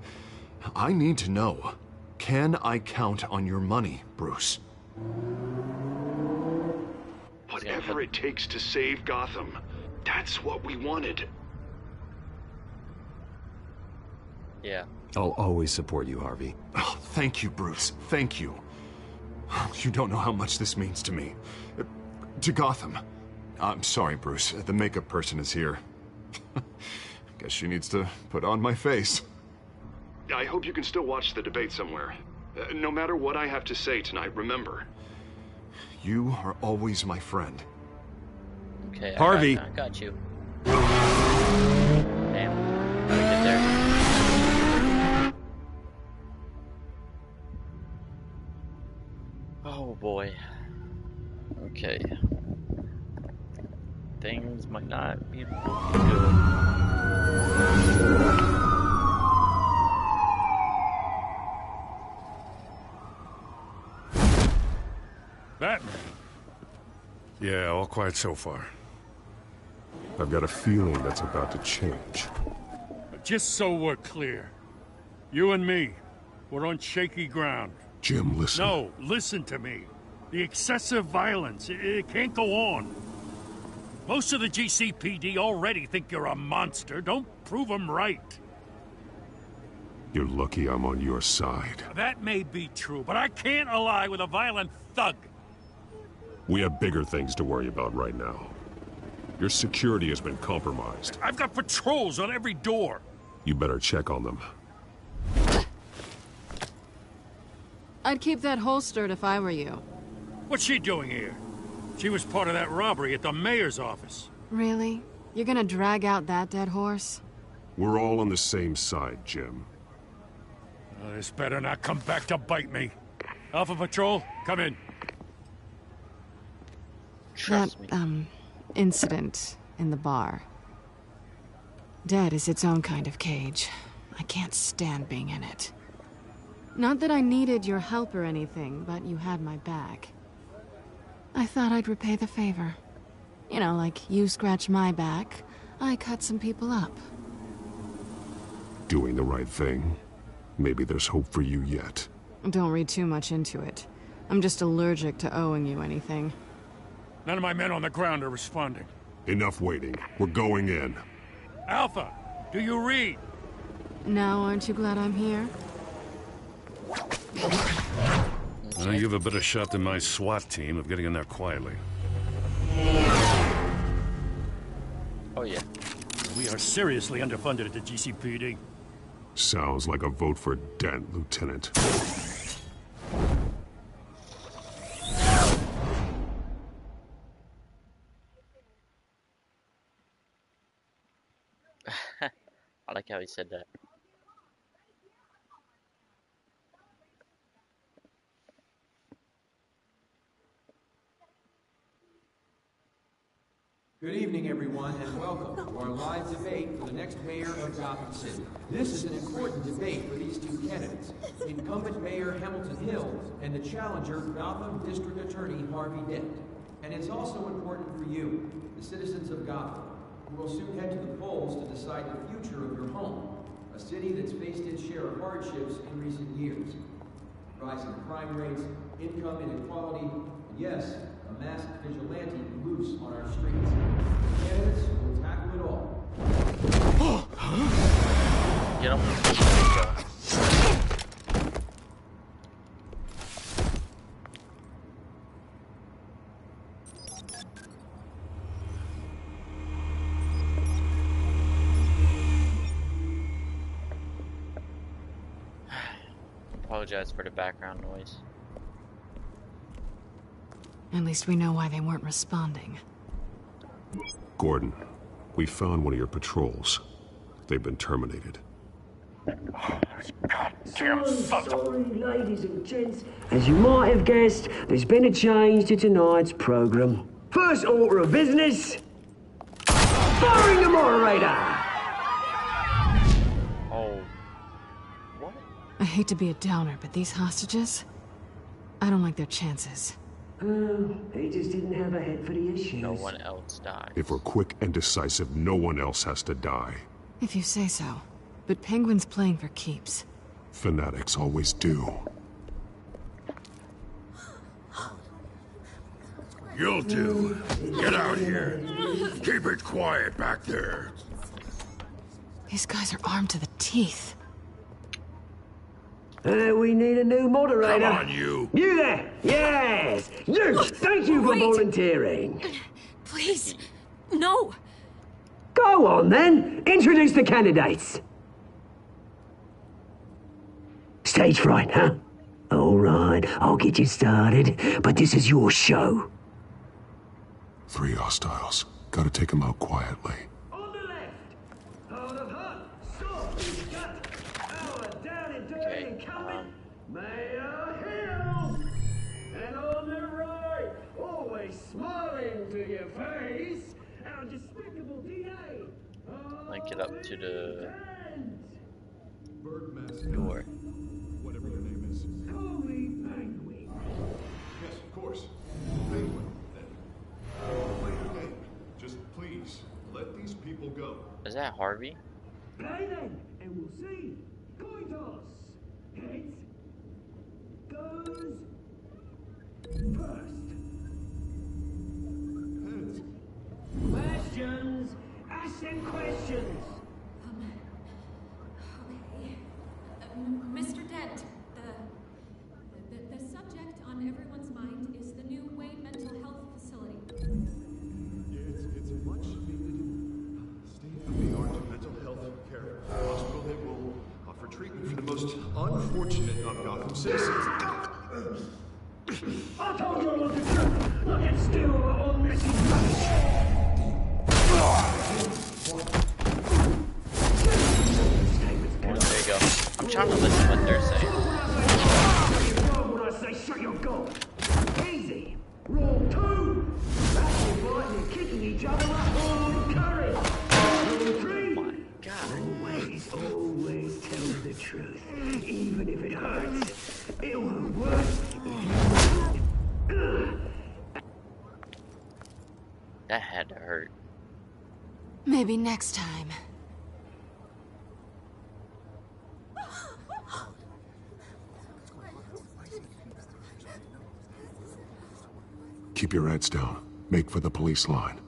need to know. Can I count on your money, Bruce? Whatever it takes to save Gotham. That's what we wanted. Yeah. I'll always support you, Harvey. Oh, thank you, Bruce. Thank you. You don't know how much this means to me. To Gotham. I'm sorry, Bruce. The makeup person is here. Guess she needs to put on my face. I hope you can still watch the debate somewhere. No matter what I have to say tonight, remember. You are always my friend. Okay, Harvey. I got you. Damn. How to get there? Oh boy. Okay. Things might not be good. Yeah, all quiet so far. I've got a feeling that's about to change. Just so we're clear, you and me, we're on shaky ground. Jim, listen. No, listen to me. The excessive violence, it can't go on. Most of the GCPD already think you're a monster. Don't prove them right. You're lucky I'm on your side. That may be true, but I can't ally with a violent thug. We have bigger things to worry about right now. Your security has been compromised. I've got patrols on every door. You better check on them. I'd keep that holstered if I were you. What's she doing here? She was part of that robbery at the mayor's office. Really? You're gonna drag out that dead horse? We're all on the same side, Jim. This better not come back to bite me. Alpha Patrol, come in. That, incident in the bar. Dead is its own kind of cage. I can't stand being in it. Not that I needed your help or anything, but you had my back. I thought I'd repay the favor. You know, like you scratch my back, I cut some people up. Doing the right thing. Maybe there's hope for you yet. Don't read too much into it. I'm just allergic to owing you anything. None of my men on the ground are responding. Enough waiting. We're going in. Alpha, do you read? Now, aren't you glad I'm here? Well, you have a better shot than my SWAT team of getting in there quietly. Oh, yeah. We are seriously underfunded at the GCPD. Sounds like a vote for Dent, Lieutenant. I like how he said that. Good evening, everyone, and welcome to our live debate for the next mayor of Gotham City. This is an important debate for these two candidates, incumbent Mayor Hamilton Hill and the challenger, Gotham District Attorney Harvey Dent. And it's also important for you, the citizens of Gotham, who will soon head to the polls to decide the future of your home, a city that's faced its share of hardships in recent years. Rising crime rates, income inequality, and yes, a masked vigilante loose on our streets. The candidates will tackle it all. Get him. Apologize for the background noise. At least we know why they weren't responding. Gordon, we found one of your patrols. They've been terminated. Sorry, ladies and gents. As you might have guessed, there's been a change to tonight's program. First order of business, firing the moderator! Oh. What? I hate to be a downer, but these hostages, I don't like their chances. Oh, he just didn't have a head for the issues. No one else died. If we're quick and decisive, no one else has to die. If you say so. But Penguin's playing for keeps. Fanatics always do. You'll do. Get out here. Keep it quiet back there. These guys are armed to the teeth. We need a new moderator. Come on, you. You there! Yes! You! Thank you for volunteering. Please, no. Go on, then. Introduce the candidates. Stage fright, huh? All right, I'll get you started, but this is your show. 3 hostiles. Gotta take them out quietly. On the left, hard of heart, soft, gut, our down and dirty incumbent, Mayor Hill. And on the right, always smiling to your face, our despicable DA. Link it up to the Birdmaster. door. Whatever your name is. Call me Penguin. Yes, of course. Is that Harvey? Play then, and we'll see. Coin toss. Heads goes first. Heads. Questions. Ask them questions. Mr. Dent, the subject on everyone's mind is the new Wayne Mental Health Facility. It's a much needed state-of-the-art mental health care hospital that will offer treatment for the most unfortunate of Gotham citizens. I told you I wanted to. I can steal on messy rubbish. There you go. I'm trying to listen to what they're saying. When I say shut your goal. Easy. Rule 2. That's fighting and kicking each other up all with courage. Rule 3. Always tell the truth. Even if it hurts. It won't work if you That had to hurt. Maybe next time. Keep your heads down. Make for the police line.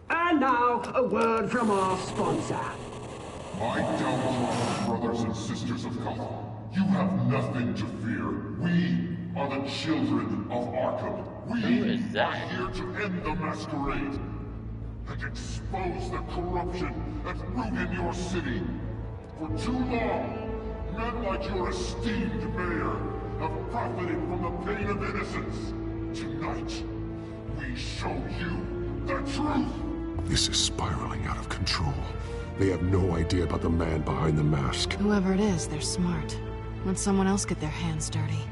And now, a word from our sponsor. My downtrodden brothers and sisters of Gotham, you have nothing to fear. We are the children of Arkham. We are here to end the masquerade and expose the corruption that ruined your city. For too long, men like your esteemed mayor have profited from the pain of innocence. Tonight, we show you the truth. This is spiraling out of control. They have no idea about the man behind the mask. Whoever it is, they're smart. Let someone else get their hands dirty.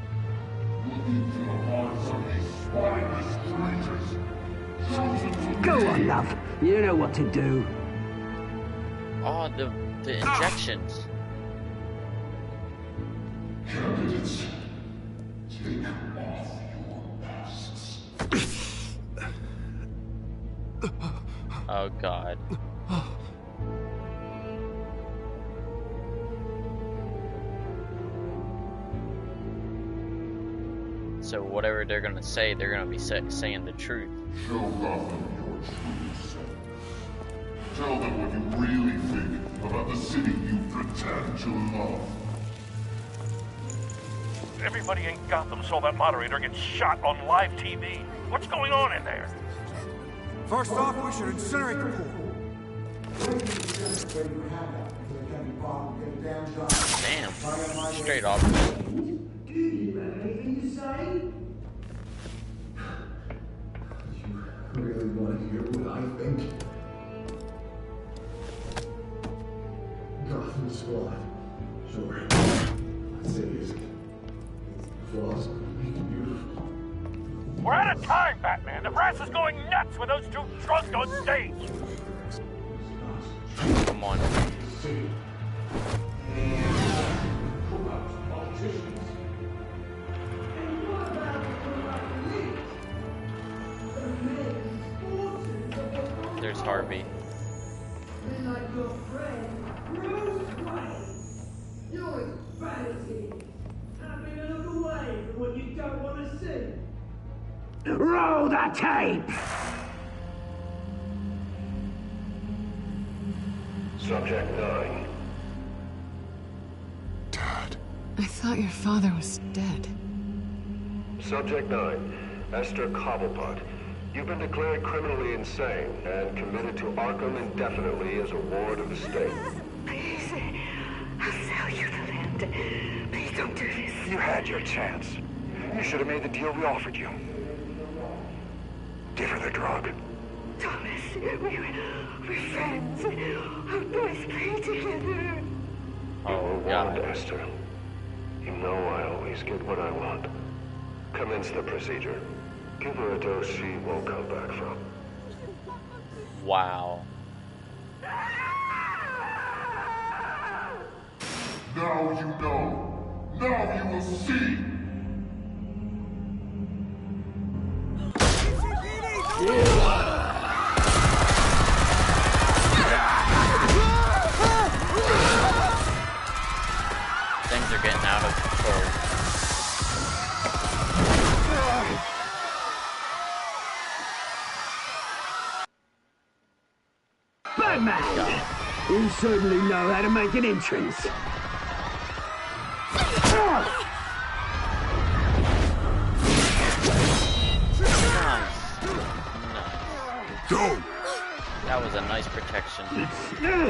Go on, love. You know what to do. Oh, the injections. Candidates, take off your masks. Oh God. So whatever they're gonna say, they're gonna be saying the truth. Show Gotham your true self. Tell them what you really think about the city you pretend to love. Everybody in Gotham saw that moderator get shot on live TV. What's going on in there? First off, we should incinerate the pool. Damn. Straight off. Do you have anything to say? You really want to hear what I think? Gotham Squad. Sure. I'd say it's flaws make it beautiful. We're out of time, Batman. The press is going nuts with those two drunks on stage. Come on. There's Harvey. Like your friend, Bruce Wayne. You're as bad as he is. Having a look away from what you don't want to see. Roll the tape! Subject 9. I thought your father was dead. Subject 9. Esther Cobblepot. You've been declared criminally insane and committed to Arkham indefinitely as a ward of the state. Please, I'll sell you the land. Please don't do this. You had your chance. You should have made the deal we offered you. Give her the drug. Thomas, we're friends. Our boys play together. Oh, God, Esther. You know I always get what I want. Commence the procedure. Give her a dose she won't come back from. Wow. Now you know. Now you will see. You certainly know how to make an entrance. Go! That was a nice protection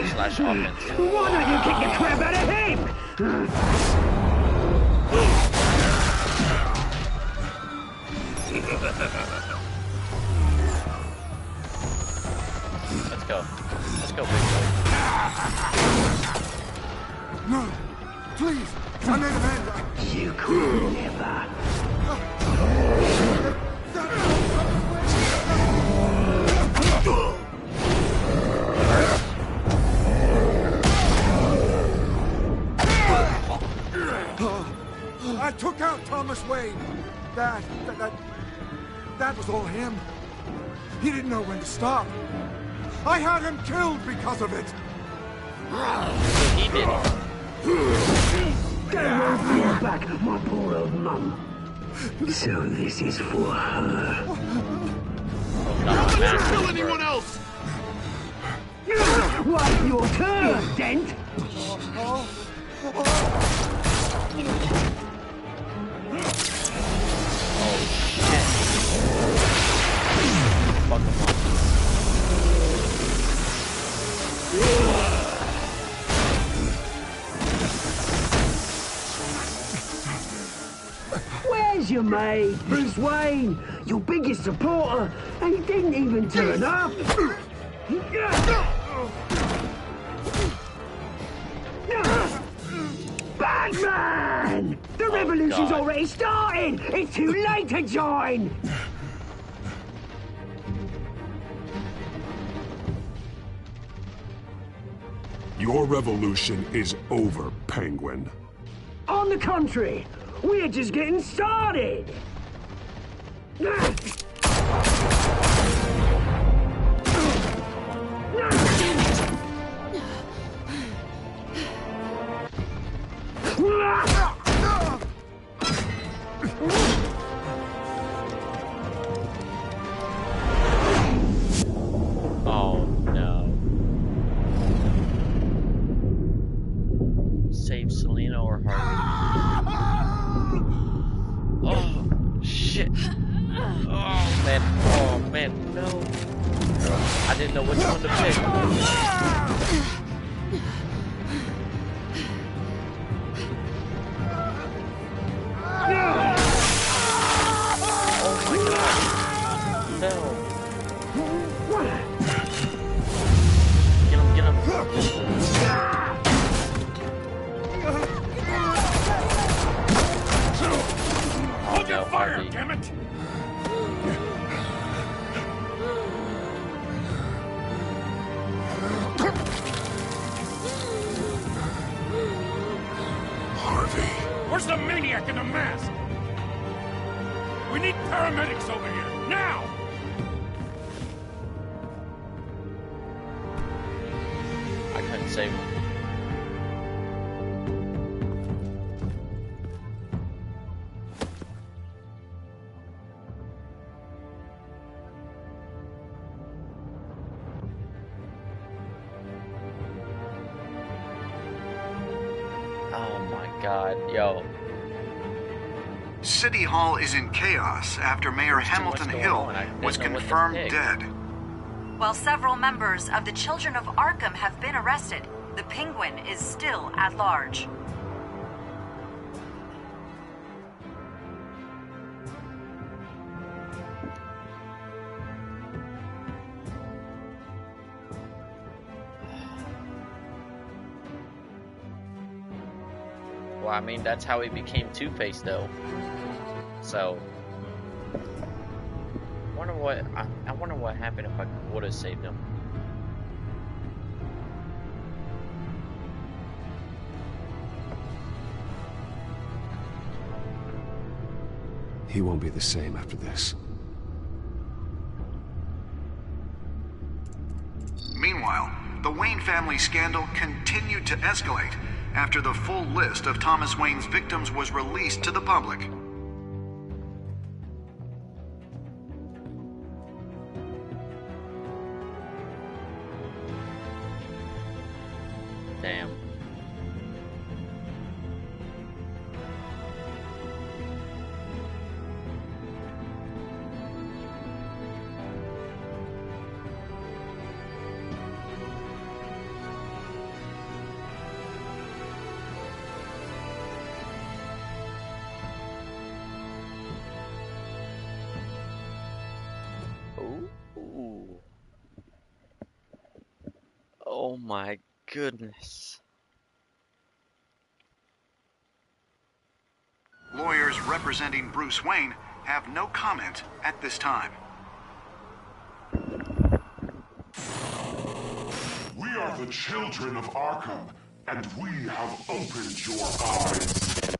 slash offense. Why don't you kick the crap out of him? Let's go. Let's go, big boy. No, please. I made an end. You could never. I took out Thomas Wayne. That was all him. He didn't know when to stop. I had him killed because of it. He did it. Don't hold me back, my poor old mum. So this is for her. Don't kill anyone else! Wait your turn, Dent! Where's your mate, Bruce Wayne? Your biggest supporter, and he didn't even turn up. Batman! The revolution's already started! It's too late to join! Your revolution is over, Penguin. On the contrary, we're just getting started! Oh no. Save Selena or Harvey. Oh shit. Oh man, no. I didn't know which one to pick. Oh my god. No. Get him. Hold your fire, damn it! Harvey. Where's the maniac in the mask? We need paramedics over here, now! I couldn't save him. Oh my god, yo. City Hall is in chaos after Mayor Hamilton Hill was confirmed dead. While several members of the Children of Arkham have been arrested, the Penguin is still at large. Well, I mean, that's how he became Two-Face, though. So, I wonder what happened if I would have saved him. He won't be the same after this. Meanwhile, the Wayne family scandal continued to escalate after the full list of Thomas Wayne's victims was released to the public. Oh my goodness. Lawyers representing Bruce Wayne have no comment at this time. We are the children of Arkham, and we have opened your eyes.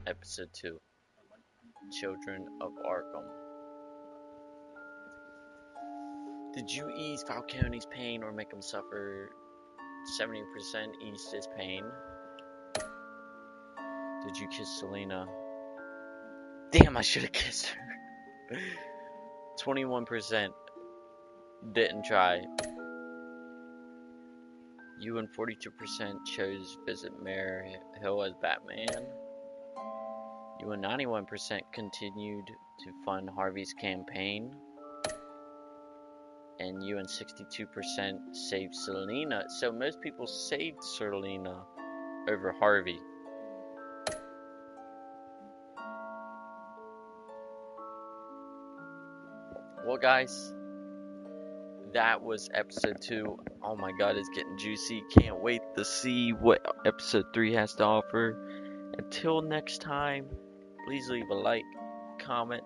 Episode 2. Children of Arkham. Did you ease Falcone's pain or make him suffer? 70% eased his pain. Did you kiss Selena? Damn, I should have kissed her. 21% didn't try. You and 42% chose visit Mayor Hill as Batman. You and 91% continued to fund Harvey's campaign. And you and 62% saved Selena. So most people saved Selena over Harvey. Well, guys, that was episode 2. Oh my god, it's getting juicy. Can't wait to see what episode 3 has to offer. Until next time, please leave a like, comment,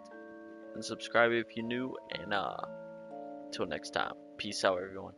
and subscribe if you're new. And until next time, peace out, everyone.